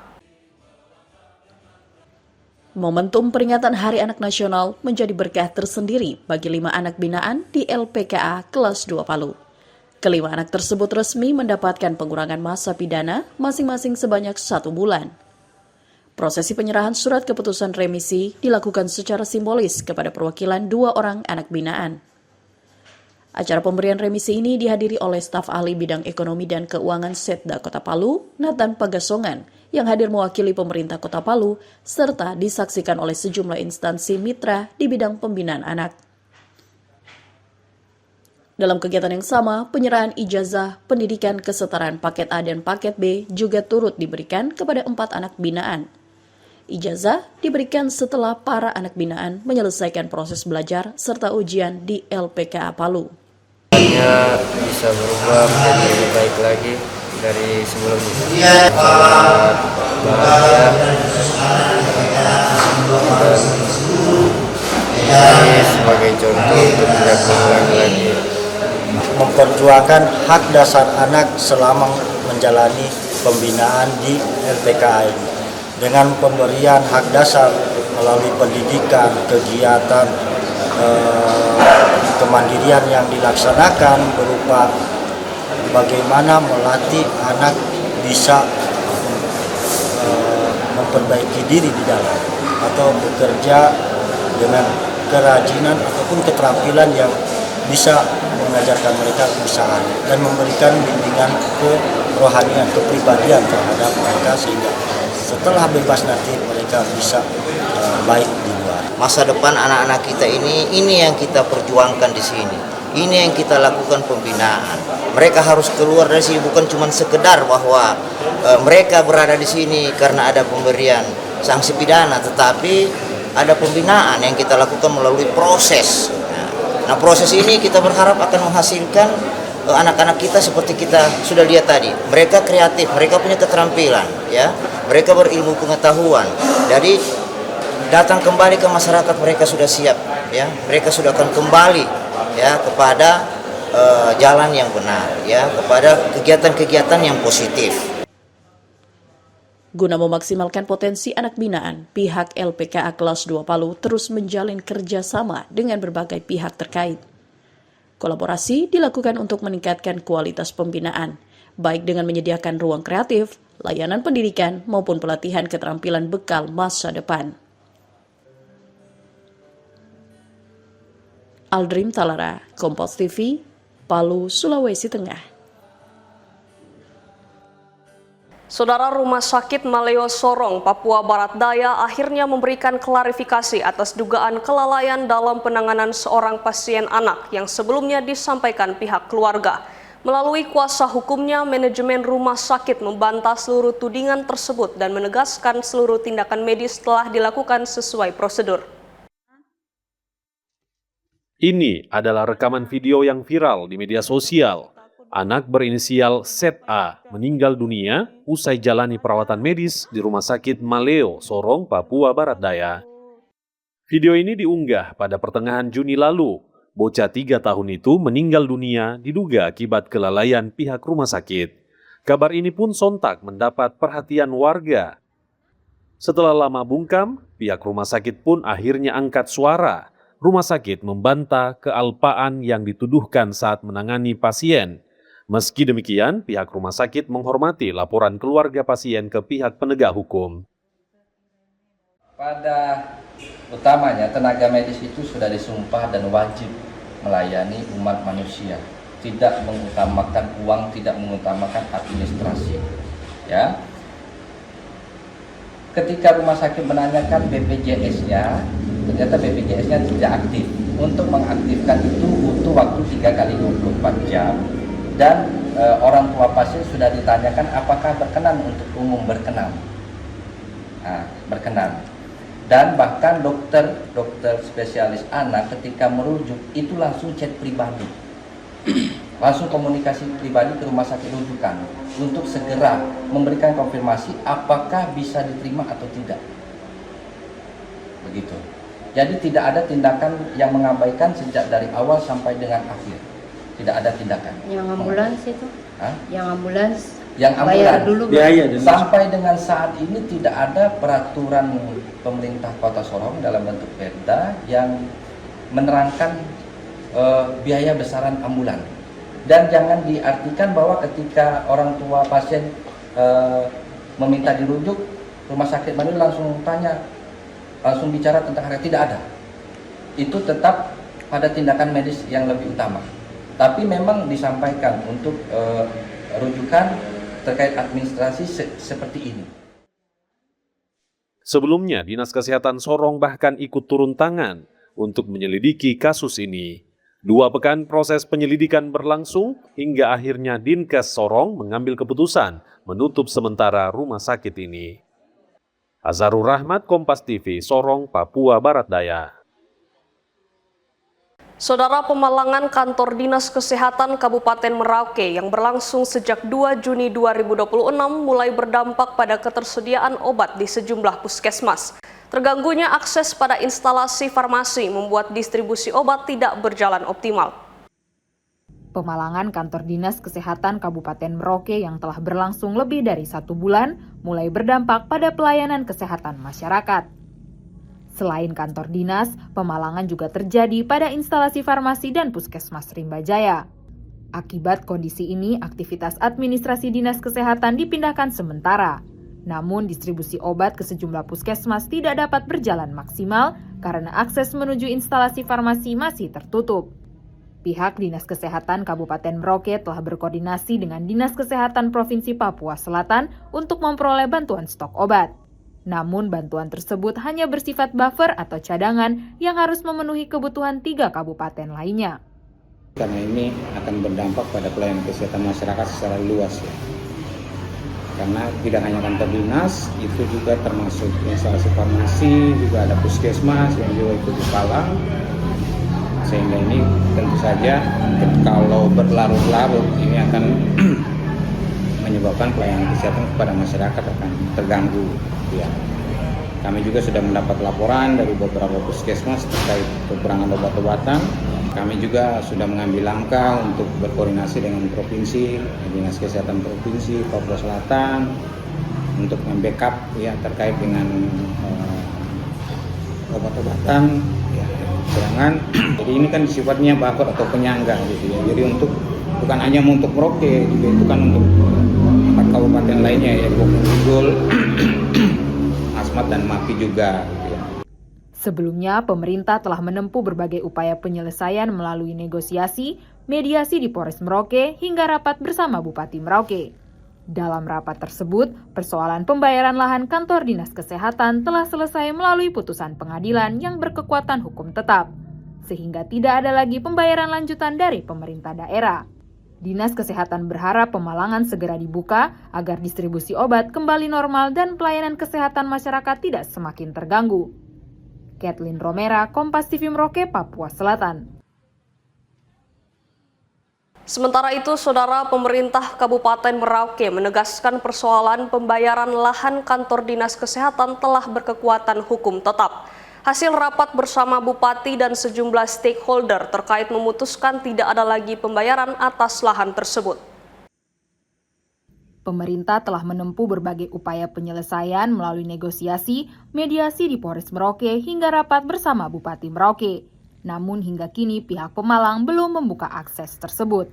Momentum peringatan Hari Anak Nasional menjadi berkah tersendiri bagi 5 anak binaan di LPKA kelas 2 Palu. Kelima anak tersebut resmi mendapatkan pengurangan masa pidana masing-masing sebanyak 1 bulan. Prosesi penyerahan surat keputusan remisi dilakukan secara simbolis kepada perwakilan 2 orang anak binaan. Acara pemberian remisi ini dihadiri oleh staf ahli bidang ekonomi dan keuangan Setda Kota Palu, Nathan Pagasongan, yang hadir mewakili pemerintah Kota Palu, serta disaksikan oleh sejumlah instansi mitra di bidang pembinaan anak. Dalam kegiatan yang sama, penyerahan ijazah pendidikan kesetaraan paket A dan paket B juga turut diberikan kepada 4 anak binaan. Ijazah diberikan setelah para anak binaan menyelesaikan proses belajar serta ujian di LPKA Palu. Bisa berubah menjadi lebih baik lagi dari sebelumnya. Sangat bahagia dan ini sebagai contoh untuk tidak berulang lagi. Memperjuangkan hak dasar anak selama menjalani pembinaan di LPKA ini. Dengan pemberian hak dasar melalui pendidikan, kegiatan, kemandirian yang dilaksanakan berupa bagaimana melatih anak bisa memperbaiki diri di dalam atau bekerja dengan kerajinan ataupun keterampilan yang bisa mengajarkan mereka usaha dan memberikan bimbingan kerohanian, kepribadian terhadap mereka sehingga setelah bebas nanti mereka bisa baik di luar. Masa depan anak-anak kita ini yang kita perjuangkan di sini. Ini yang kita lakukan pembinaan. Mereka harus keluar dari sini bukan cuma sekedar bahwa mereka berada di sini karena ada pemberian sanksi pidana, tetapi ada pembinaan yang kita lakukan melalui proses. Nah, proses ini kita berharap akan menghasilkan anak-anak kita seperti kita sudah lihat tadi. Mereka kreatif, mereka punya keterampilan, ya. Mereka berilmu pengetahuan. Jadi datang kembali ke masyarakat mereka sudah siap, ya. Mereka sudah akan kembali, ya, kepada jalan yang benar, ya, kepada kegiatan-kegiatan yang positif. Guna memaksimalkan potensi anak binaan, pihak LPKA Kelas 2 Palu terus menjalin kerjasama dengan berbagai pihak terkait. Kolaborasi dilakukan untuk meningkatkan kualitas pembinaan, baik dengan menyediakan ruang kreatif, layanan pendidikan, maupun pelatihan keterampilan bekal masa depan. Aldrim Talara, Kompas TV, Palu, Sulawesi Tengah. Saudara, Rumah Sakit Maleo Sorong, Papua Barat Daya akhirnya memberikan klarifikasi atas dugaan kelalaian dalam penanganan seorang pasien anak yang sebelumnya disampaikan pihak keluarga. Melalui kuasa hukumnya, manajemen rumah sakit membantah seluruh tudingan tersebut dan menegaskan seluruh tindakan medis telah dilakukan sesuai prosedur. Ini adalah rekaman video yang viral di media sosial. Anak berinisial ZA meninggal dunia usai jalani perawatan medis di Rumah Sakit Maleo, Sorong, Papua Barat Daya. Video ini diunggah pada pertengahan Juni lalu. Bocah 3 tahun itu meninggal dunia diduga akibat kelalaian pihak rumah sakit. Kabar ini pun sontak mendapat perhatian warga. Setelah lama bungkam, pihak rumah sakit pun akhirnya angkat suara. Rumah sakit membantah kealpaan yang dituduhkan saat menangani pasien. Meski demikian, pihak rumah sakit menghormati laporan keluarga pasien ke pihak penegak hukum. Pada utamanya, tenaga medis itu sudah disumpah dan wajib melayani umat manusia. Tidak mengutamakan uang, tidak mengutamakan administrasi. Ya. Ketika rumah sakit menanyakan BPJS-nya, ternyata BPJS-nya tidak aktif. Untuk mengaktifkan itu butuh waktu 3 kali 24 jam. Dan orang tua pasien sudah ditanyakan apakah berkenan untuk umum berkenan. Nah, berkenan. Dan bahkan dokter spesialis anak ketika merujuk itu langsung chat pribadi. Langsung komunikasi pribadi ke rumah sakit rujukan untuk segera memberikan konfirmasi apakah bisa diterima atau tidak. Begitu. Jadi tidak ada tindakan yang mengabaikan sejak dari awal sampai dengan akhir. Tidak ada tindakan. Yang ambulans itu? Hah? Yang ambulans? Yang ambulans dulu biaya sampai dengan saat ini tidak ada peraturan pemerintah Kota Sorong dalam bentuk Perda yang menerangkan biaya besaran ambulan. Dan jangan diartikan bahwa ketika orang tua pasien meminta dirujuk, rumah sakit mana langsung tanya, langsung bicara tentang harga. Tidak ada. Itu tetap pada tindakan medis yang lebih utama. Tapi memang disampaikan untuk rujukan terkait administrasi seperti ini. Sebelumnya, Dinas Kesehatan Sorong bahkan ikut turun tangan untuk menyelidiki kasus ini. 2 pekan proses penyelidikan berlangsung hingga akhirnya Dinkes Sorong mengambil keputusan menutup sementara rumah sakit ini. Azharul Rahmat, Kompas TV, Sorong, Papua Barat Daya. Saudara, pemalangan kantor Dinas Kesehatan Kabupaten Merauke yang berlangsung sejak 2 Juni 2026 mulai berdampak pada ketersediaan obat di sejumlah puskesmas. Terganggunya akses pada instalasi farmasi membuat distribusi obat tidak berjalan optimal. Pemalangan kantor Dinas Kesehatan Kabupaten Merauke yang telah berlangsung lebih dari 1 bulan mulai berdampak pada pelayanan kesehatan masyarakat. Selain kantor dinas, pemalangan juga terjadi pada instalasi farmasi dan puskesmas Rimba Jaya. Akibat kondisi ini, aktivitas administrasi Dinas Kesehatan dipindahkan sementara. Namun, distribusi obat ke sejumlah puskesmas tidak dapat berjalan maksimal karena akses menuju instalasi farmasi masih tertutup. Pihak Dinas Kesehatan Kabupaten Merauke telah berkoordinasi dengan Dinas Kesehatan Provinsi Papua Selatan untuk memperoleh bantuan stok obat. Namun bantuan tersebut hanya bersifat buffer atau cadangan yang harus memenuhi kebutuhan 3 kabupaten lainnya. Karena ini akan berdampak pada pelayanan kesehatan masyarakat secara luas ya. Karena tidak hanya kantor dinas, itu juga termasuk instalasi farmasi, juga ada puskesmas yang juga ikut dipalang. Sehingga ini tentu saja kalau berlarut-larut ini akan menyebabkan pelayanan kesehatan kepada masyarakat akan terganggu. Ya. Kami juga sudah mendapat laporan dari beberapa puskesmas terkait kekurangan obat-obatan. Kami juga sudah mengambil langkah untuk berkoordinasi dengan provinsi, Dinas Kesehatan Provinsi Papua Selatan untuk membackup ya terkait dengan obat-obatan. Ya, jangan. Jadi ini kan sifatnya buffer atau penyangga gitu ya. Jadi bukan hanya untuk Merauke, juga itu kan untuk 4 kabupaten lainnya ya, Bogor, Asmat dan Mapi juga. Sebelumnya, pemerintah telah menempuh berbagai upaya penyelesaian melalui negosiasi, mediasi di Polres Merauke hingga rapat bersama Bupati Merauke. Dalam rapat tersebut, persoalan pembayaran lahan kantor Dinas Kesehatan telah selesai melalui putusan pengadilan yang berkekuatan hukum tetap, sehingga tidak ada lagi pembayaran lanjutan dari pemerintah daerah. Dinas Kesehatan berharap pemalangan segera dibuka agar distribusi obat kembali normal dan pelayanan kesehatan masyarakat tidak semakin terganggu. Kathleen Romera, Kompas TV Merauke, Papua Selatan. Sementara itu, Saudara, pemerintah Kabupaten Merauke menegaskan persoalan pembayaran lahan kantor Dinas Kesehatan telah berkekuatan hukum tetap. Hasil rapat bersama Bupati dan sejumlah stakeholder terkait memutuskan tidak ada lagi pembayaran atas lahan tersebut. Pemerintah telah menempuh berbagai upaya penyelesaian melalui negosiasi, mediasi di Polres Merauke hingga rapat bersama Bupati Merauke. Namun hingga kini pihak pemalang belum membuka akses tersebut.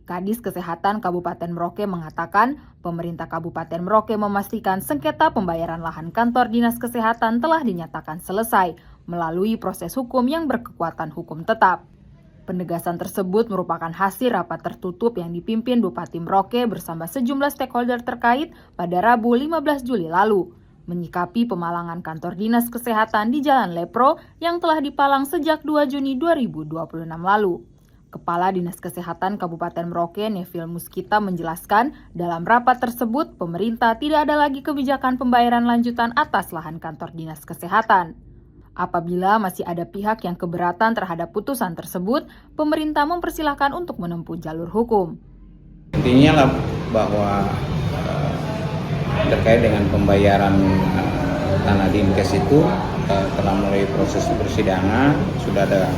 Kadis Kesehatan Kabupaten Merauke mengatakan, pemerintah Kabupaten Merauke memastikan sengketa pembayaran lahan kantor Dinas Kesehatan telah dinyatakan selesai melalui proses hukum yang berkekuatan hukum tetap. Penegasan tersebut merupakan hasil rapat tertutup yang dipimpin Bupati Merauke bersama sejumlah stakeholder terkait pada Rabu 15 Juli lalu, menyikapi pemalangan kantor Dinas Kesehatan di Jalan Lepro yang telah dipalang sejak 2 Juni 2026 lalu. Kepala Dinas Kesehatan Kabupaten Merauke, Neville Muskita, menjelaskan dalam rapat tersebut pemerintah tidak ada lagi kebijakan pembayaran lanjutan atas lahan kantor Dinas Kesehatan. Apabila masih ada pihak yang keberatan terhadap putusan tersebut, pemerintah mempersilahkan untuk menempuh jalur hukum. Intinya lah bahwa terkait dengan pembayaran tanah Dinkes itu telah mulai proses persidangan, sudah ada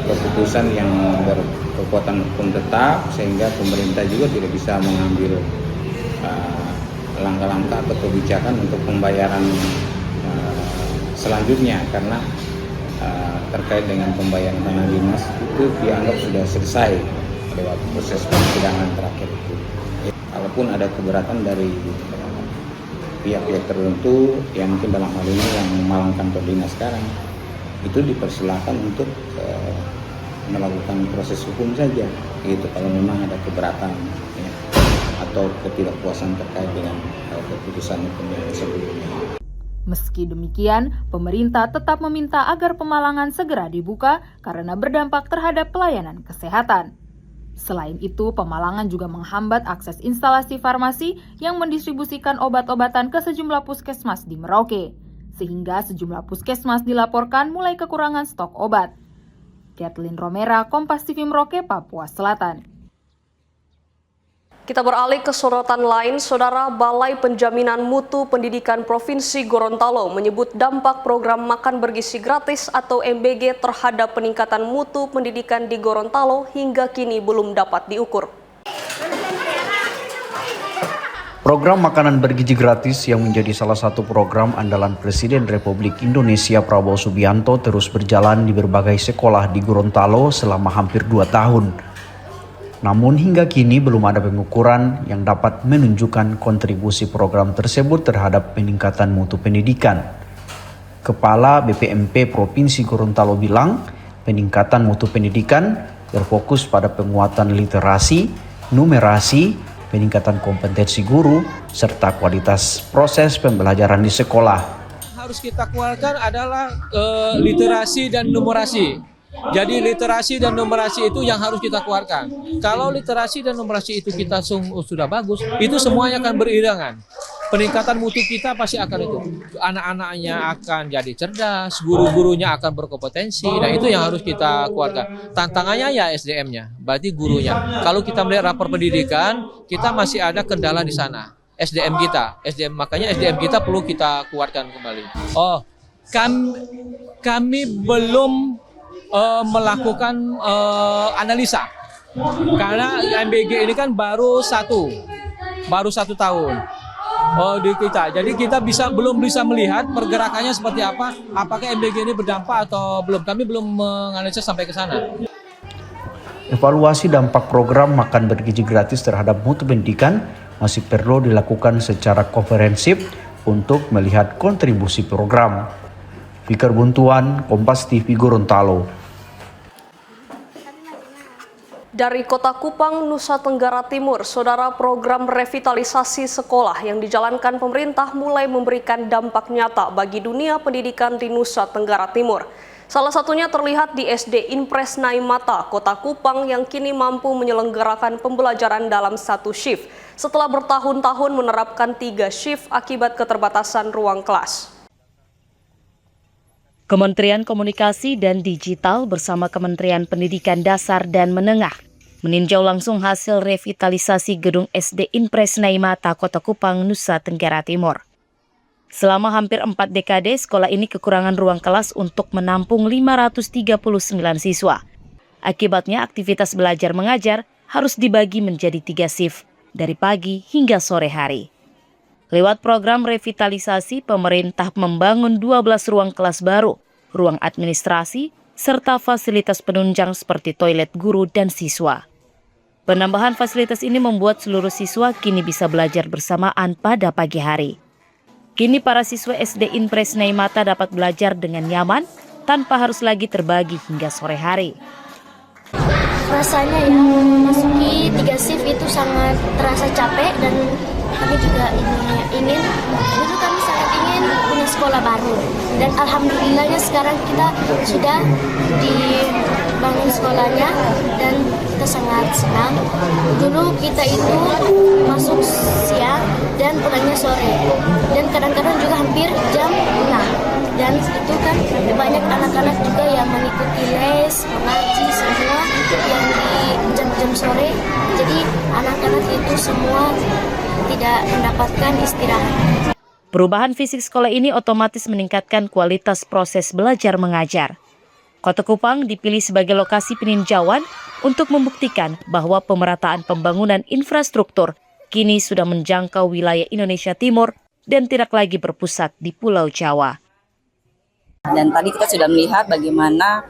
keputusan yang berkekuatan hukum tetap sehingga pemerintah juga tidak bisa mengambil langkah-langkah atau kebijakan untuk pembayaran selanjutnya karena terkait dengan pembayaran tanah dinas itu dianggap sudah selesai lewat proses persidangan terakhir itu. Walaupun ada keberatan dari pihak-pihak tertentu yang mungkin dalam hal ini yang memalang kantor dinas sekarang, itu dipersilakan untuk melakukan proses hukum saja, gitu kalau memang ada keberatan ya, atau ketidakpuasan terkait dengan keputusan hukum yang sebelumnya. Meski demikian, pemerintah tetap meminta agar Pemalangan segera dibuka karena berdampak terhadap pelayanan kesehatan. Selain itu, Pemalangan juga menghambat akses instalasi farmasi yang mendistribusikan obat-obatan ke sejumlah puskesmas di Merauke, sehingga sejumlah puskesmas dilaporkan mulai kekurangan stok obat. Kathleen Romera, Kompas TV Merauke, Papua Selatan. Kita beralih ke sorotan lain, Saudara. Balai Penjaminan Mutu Pendidikan Provinsi Gorontalo menyebut dampak program makan bergizi gratis atau MBG terhadap peningkatan mutu pendidikan di Gorontalo hingga kini belum dapat diukur. Program makanan bergizi gratis yang menjadi salah satu program andalan Presiden Republik Indonesia Prabowo Subianto terus berjalan di berbagai sekolah di Gorontalo selama hampir 2 tahun. Namun hingga kini belum ada pengukuran yang dapat menunjukkan kontribusi program tersebut terhadap peningkatan mutu pendidikan. Kepala BPMP Provinsi Gorontalo bilang, peningkatan mutu pendidikan berfokus pada penguatan literasi, numerasi, peningkatan kompetensi guru, serta kualitas proses pembelajaran di sekolah. Harus kita keluarkan adalah literasi dan numerasi. Jadi literasi dan numerasi itu yang harus kita keluarkan. Kalau literasi dan numerasi itu kita sudah bagus, itu semuanya akan beriringan. Peningkatan mutu kita pasti akan itu. Anak-anaknya akan jadi cerdas, guru-gurunya akan berkompetensi. Nah itu yang harus kita keluarkan. Tantangannya ya SDM-nya, berarti gurunya. Kalau kita melihat rapor pendidikan, kita masih ada kendala di sana. SDM kita, makanya SDM kita perlu kita keluarkan kembali. Kami belum melakukan analisa. Karena MBG ini kan baru satu tahun. Di kita, jadi kita belum bisa melihat pergerakannya seperti apa, apakah MBG ini berdampak atau belum. Kami belum menganalisa sampai ke sana. Evaluasi dampak program makan bergizi gratis terhadap mutu pendidikan masih perlu dilakukan secara komprehensif untuk melihat kontribusi program. Fikar Buntuan, Kompas TV Gorontalo. Dari Kota Kupang, Nusa Tenggara Timur, Saudara, program revitalisasi sekolah yang dijalankan pemerintah mulai memberikan dampak nyata bagi dunia pendidikan di Nusa Tenggara Timur. Salah satunya terlihat di SD Impres Naimata, Kota Kupang yang kini mampu menyelenggarakan pembelajaran dalam 1 shift setelah bertahun-tahun menerapkan 3 shift akibat keterbatasan ruang kelas. Kementerian Komunikasi dan Digital bersama Kementerian Pendidikan Dasar dan Menengah meninjau langsung hasil revitalisasi gedung SD Impres Naimata, Kota Kupang, Nusa Tenggara Timur. Selama hampir 4 dekade, sekolah ini kekurangan ruang kelas untuk menampung 539 siswa. Akibatnya aktivitas belajar mengajar harus dibagi menjadi 3 shift, dari pagi hingga sore hari. Lewat program revitalisasi, pemerintah membangun 12 ruang kelas baru, ruang administrasi, serta fasilitas penunjang seperti toilet guru dan siswa. Penambahan fasilitas ini membuat seluruh siswa kini bisa belajar bersamaan pada pagi hari. Kini para siswa SD Impres Naimata dapat belajar dengan nyaman tanpa harus lagi terbagi hingga sore hari. Rasanya ya, masuki 3 shift itu sangat terasa capek dan kami juga ingin, dulu kami sangat ingin punya sekolah baru. Dan alhamdulillahnya sekarang kita sudah dibangun sekolahnya dan kita sangat senang. Dulu kita itu masuk siang dan pulangnya sore. Dan kadang-kadang juga hampir jam 6. Dan itu kan banyak anak-anak juga yang mengikuti les, mengaji semua yang di jam-jam sore. Jadi anak-anak itu semua tidak mendapatkan istirahat. Perubahan fisik sekolah ini otomatis meningkatkan kualitas proses belajar mengajar. Kota Kupang dipilih sebagai lokasi peninjauan untuk membuktikan bahwa pemerataan pembangunan infrastruktur kini sudah menjangkau wilayah Indonesia Timur dan tidak lagi berpusat di Pulau Jawa. Dan tadi kita sudah melihat bagaimana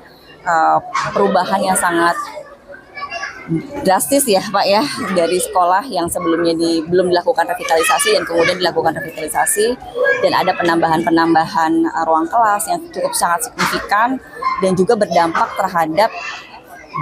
perubahan yang sangat drastis ya Pak ya, dari sekolah yang sebelumnya belum dilakukan revitalisasi dan kemudian dilakukan revitalisasi, dan ada penambahan ruang kelas yang cukup sangat signifikan dan juga berdampak terhadap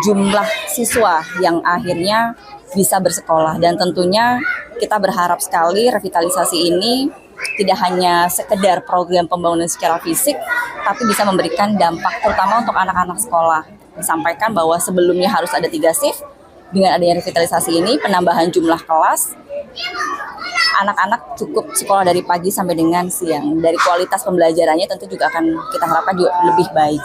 jumlah siswa yang akhirnya bisa bersekolah. Dan tentunya kita berharap sekali revitalisasi ini tidak hanya sekedar program pembangunan secara fisik, tapi bisa memberikan dampak terutama untuk anak-anak sekolah. Disampaikan bahwa sebelumnya harus ada 3 shift, dengan adanya revitalisasi ini, penambahan jumlah kelas, anak-anak cukup sekolah dari pagi sampai dengan siang. Dari kualitas pembelajarannya tentu juga akan kita harapkan juga lebih baik.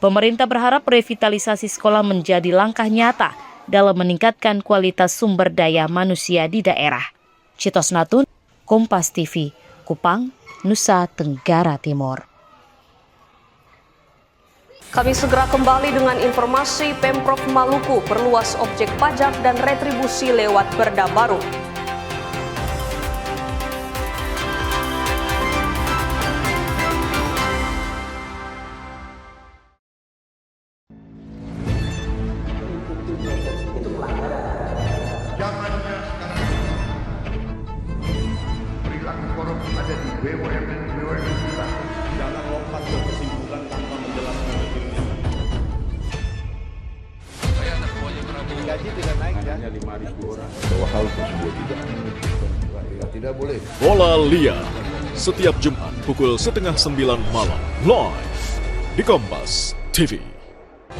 Pemerintah berharap revitalisasi sekolah menjadi langkah nyata dalam meningkatkan kualitas sumber daya manusia di daerah. Citos Natun, Kompas TV, Kupang, Nusa Tenggara Timur. Kami segera kembali dengan informasi Pemprov Maluku perluas objek pajak dan retribusi lewat Perda baru. Perilaku korup ada di BUMN kita. Jangan lompat ke kesimpulan tanpa menjelaskan detailnya. Saya anak buahnya Prabowo. Gaji tidak naik ya? Hanya 5.000 orang. Bahwa hal tersebut tidak boleh. Bola Liar setiap Jumat pukul 8:30 malam live di Kompas TV.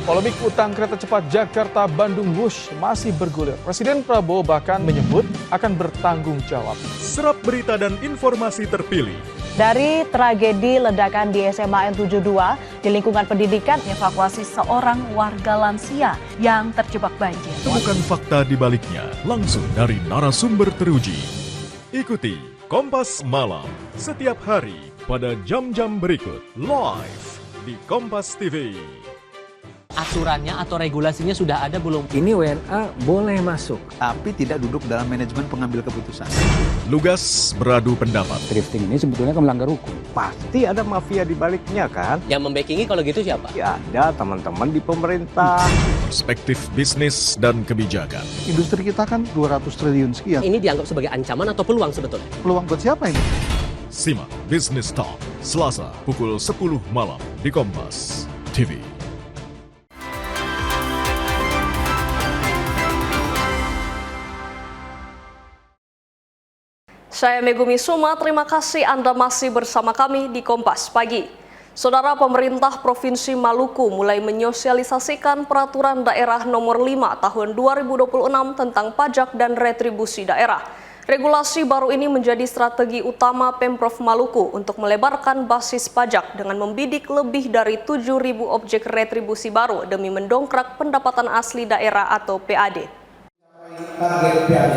Polemik utang kereta cepat Jakarta-Bandung Wush masih bergulir. Presiden Prabowo bahkan menyebut akan bertanggung jawab. Serap berita dan informasi terpilih. Dari tragedi ledakan di SMA N72 di lingkungan pendidikan, evakuasi seorang warga lansia yang terjebak banjir. Temukan fakta di baliknya langsung dari narasumber teruji. Ikuti Kompas Malam setiap hari pada jam-jam berikut live di Kompas TV. Aturannya atau regulasinya sudah ada belum? Ini WNA boleh masuk, tapi tidak duduk dalam manajemen pengambil keputusan. Lugas beradu pendapat. Drifting ini sebetulnya kan melanggar hukum. Pasti ada mafia di baliknya kan? Yang membackingi kalau gitu siapa? Ya ada teman-teman di pemerintah. Perspektif bisnis dan kebijakan. Industri kita kan 200 triliun sekian. Ini dianggap sebagai ancaman atau peluang sebetulnya? Peluang buat siapa ini? Simak Business Talk Selasa pukul 10 malam di Kompas TV. Saya Megumi Suma, terima kasih Anda masih bersama kami di Kompas Pagi. Saudara, pemerintah Provinsi Maluku mulai menyosialisasikan peraturan daerah nomor 5 tahun 2026 tentang pajak dan retribusi daerah. Regulasi baru ini menjadi strategi utama Pemprov Maluku untuk melebarkan basis pajak dengan membidik lebih dari 7.000 objek retribusi baru demi mendongkrak pendapatan asli daerah atau PAD. Target PAD.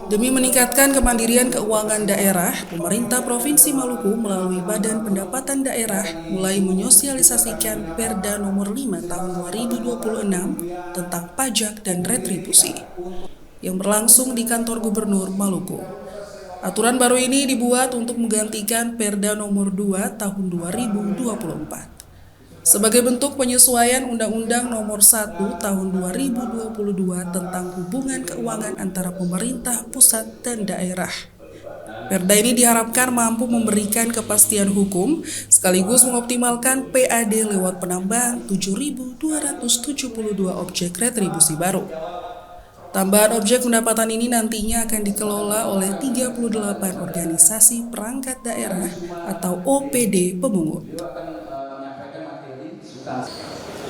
Demi meningkatkan kemandirian keuangan daerah, pemerintah Provinsi Maluku melalui Badan Pendapatan Daerah mulai menyosialisasikan Perda nomor 5 tahun 2026 tentang pajak dan retribusi yang berlangsung di kantor Gubernur Maluku. Aturan baru ini dibuat untuk menggantikan Perda nomor 2 tahun 2024. Sebagai bentuk penyesuaian Undang-Undang Nomor 1 Tahun 2022 tentang hubungan keuangan antara pemerintah pusat dan daerah. Perda ini diharapkan mampu memberikan kepastian hukum sekaligus mengoptimalkan PAD lewat penambahan 7.272 objek retribusi baru. Tambahan objek pendapatan ini nantinya akan dikelola oleh 38 organisasi perangkat daerah atau OPD pemungut.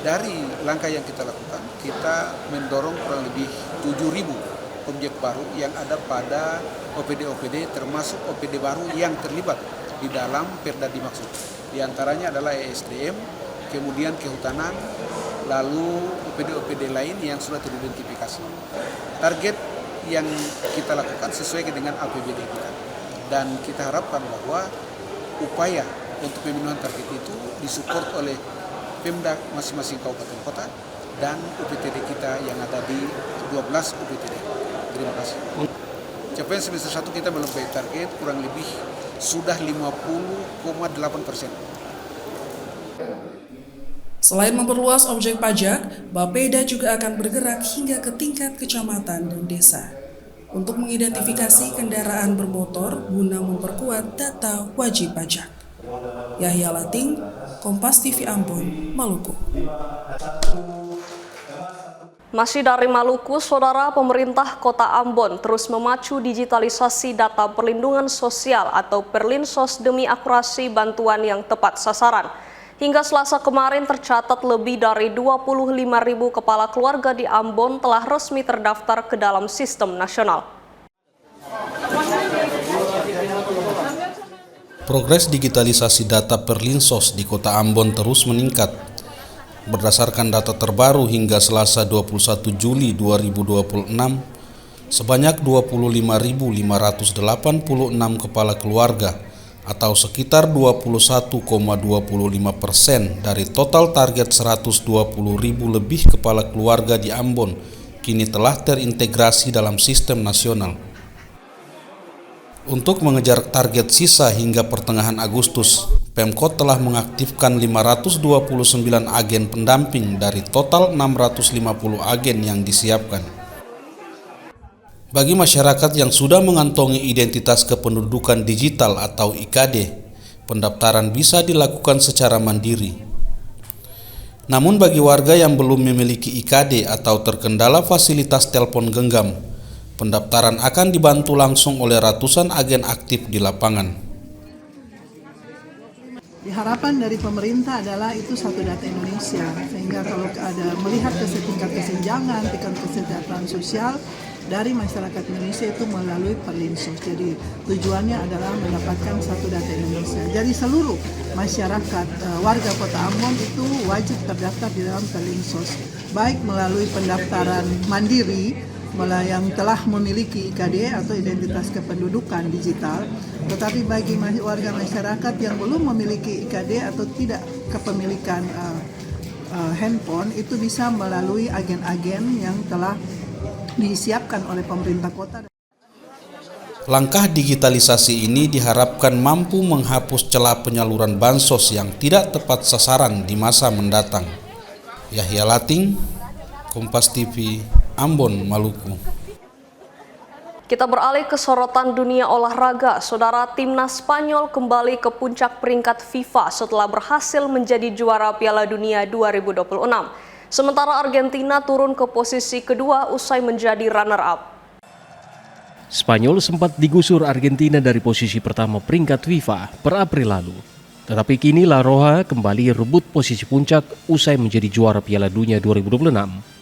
Dari langkah yang kita lakukan, kita mendorong kurang lebih 7.000 objek baru yang ada pada OPD-OPD, termasuk OPD baru yang terlibat di dalam Perda dimaksud. Di antaranya adalah ESDM, kemudian kehutanan, lalu OPD-OPD lain yang sudah teridentifikasi. Target yang kita lakukan sesuai dengan APBD kita. Dan kita harapkan bahwa upaya untuk pemenuhan target itu disupport oleh Pemda masing-masing kabupaten kota dan UPTD kita yang ada di 12 UPTD. Terima kasih. Capaian semester 1 kita melampaui target kurang lebih sudah 50,8%. Selain memperluas objek pajak, Bapeda juga akan bergerak hingga ke tingkat kecamatan dan desa untuk mengidentifikasi kendaraan bermotor guna memperkuat data wajib pajak. Yahya Lating, Kompas TV Ambon, Maluku. Masih dari Maluku, Saudara, pemerintah Kota Ambon terus memacu digitalisasi data perlindungan sosial atau Perlinsos demi akurasi bantuan yang tepat sasaran. Hingga Selasa kemarin tercatat lebih dari 25.000 kepala keluarga di Ambon telah resmi terdaftar ke dalam sistem nasional. Progres digitalisasi data Perlinsos di Kota Ambon terus meningkat. Berdasarkan data terbaru hingga Selasa 21 Juli 2026, sebanyak 25.586 kepala keluarga atau sekitar 21,25% dari total target 120.000 lebih kepala keluarga di Ambon kini telah terintegrasi dalam sistem nasional. Untuk mengejar target sisa hingga pertengahan Agustus, Pemkot telah mengaktifkan 529 agen pendamping dari total 650 agen yang disiapkan. Bagi masyarakat yang sudah mengantongi identitas kependudukan digital atau IKD, pendaftaran bisa dilakukan secara mandiri. Namun bagi warga yang belum memiliki IKD atau terkendala fasilitas telepon genggam, pendaftaran akan dibantu langsung oleh ratusan agen aktif di lapangan. Harapan dari pemerintah adalah itu satu data Indonesia, sehingga kalau ada melihat tingkat kesenjangan, tingkat kesejahteraan sosial dari masyarakat Indonesia itu melalui Perlinsos. Jadi tujuannya adalah mendapatkan satu data Indonesia. Jadi seluruh masyarakat warga Kota Ambon itu wajib terdaftar di dalam Perlinsos, baik melalui pendaftaran mandiri yang telah memiliki IKD atau identitas kependudukan digital, tetapi bagi warga masyarakat yang belum memiliki IKD atau tidak kepemilikan handphone itu bisa melalui agen-agen yang telah disiapkan oleh pemerintah kota. Langkah digitalisasi ini diharapkan mampu menghapus celah penyaluran bansos yang tidak tepat sasaran di masa mendatang. Yahya Lating, Kompas TV, Ambon, Maluku. Kita beralih ke sorotan dunia olahraga. Saudara, timnas Spanyol kembali ke puncak peringkat FIFA setelah berhasil menjadi juara Piala Dunia 2026. Sementara Argentina turun ke posisi kedua usai menjadi runner-up. Spanyol sempat digusur Argentina dari posisi pertama peringkat FIFA per April lalu. Tetapi kini La Roja kembali rebut posisi puncak usai menjadi juara Piala Dunia 2026.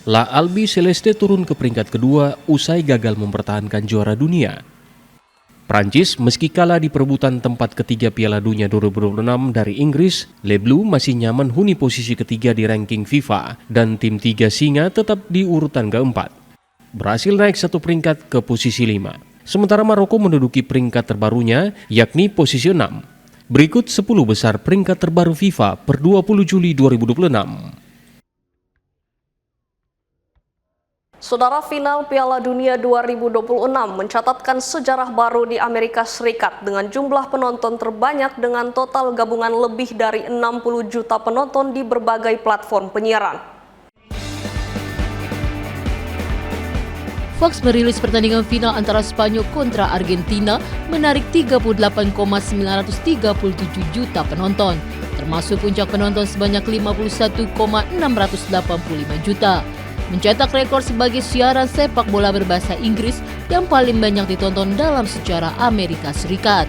La Albi Celeste turun ke peringkat kedua usai gagal mempertahankan juara dunia. Prancis meski kalah di perebutan tempat ketiga Piala Dunia 2026 dari Inggris, Les Bleus masih nyaman huni posisi ketiga di ranking FIFA dan tim tiga singa tetap di urutan keempat. Berhasil naik satu peringkat ke posisi 5. Sementara Maroko menduduki peringkat terbarunya yakni posisi 6. Berikut 10 besar peringkat terbaru FIFA per 20 Juli 2026. Saudara, final Piala Dunia 2026 mencatatkan sejarah baru di Amerika Serikat dengan jumlah penonton terbanyak dengan total gabungan lebih dari 60 juta penonton di berbagai platform penyiaran. Fox merilis pertandingan final antara Spanyol kontra Argentina menarik 38,937 juta penonton, termasuk puncak penonton sebanyak 51,685 juta. Mencetak rekor sebagai siaran sepak bola berbahasa Inggris yang paling banyak ditonton dalam sejarah Amerika Serikat.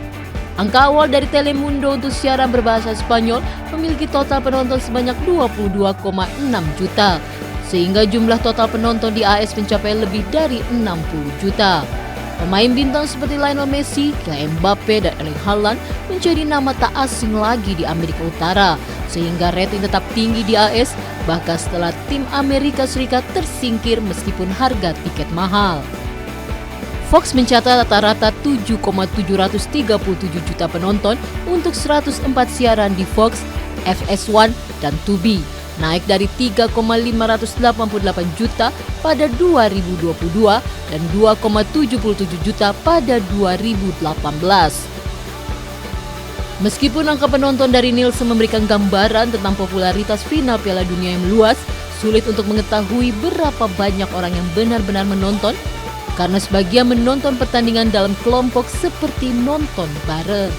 Angka awal dari Telemundo untuk siaran berbahasa Spanyol memiliki total penonton sebanyak 22,6 juta, sehingga jumlah total penonton di AS mencapai lebih dari 60 juta. Pemain bintang seperti Lionel Messi, Kylian Mbappe, dan Erling Haaland menjadi nama tak asing lagi di Amerika Utara, sehingga rating tetap tinggi di AS, bahkan setelah tim Amerika Serikat tersingkir meskipun harga tiket mahal. Fox mencatat rata-rata 7,737 juta penonton untuk 104 siaran di Fox, FS1, dan Tubi, naik dari 3,588 juta pada 2022 dan 2,77 juta pada 2018. Meskipun angka penonton dari Nielsen memberikan gambaran tentang popularitas final Piala Dunia yang meluas, sulit untuk mengetahui berapa banyak orang yang benar-benar menonton, karena sebagian menonton pertandingan dalam kelompok seperti nonton bareng.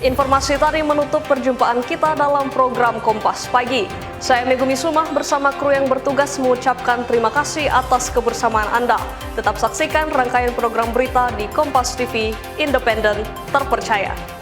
Informasi tadi menutup perjumpaan kita dalam program Kompas Pagi. Saya Megumi Sumah bersama kru yang bertugas mengucapkan terima kasih atas kebersamaan Anda. Tetap saksikan rangkaian program berita di Kompas TV, independen, terpercaya.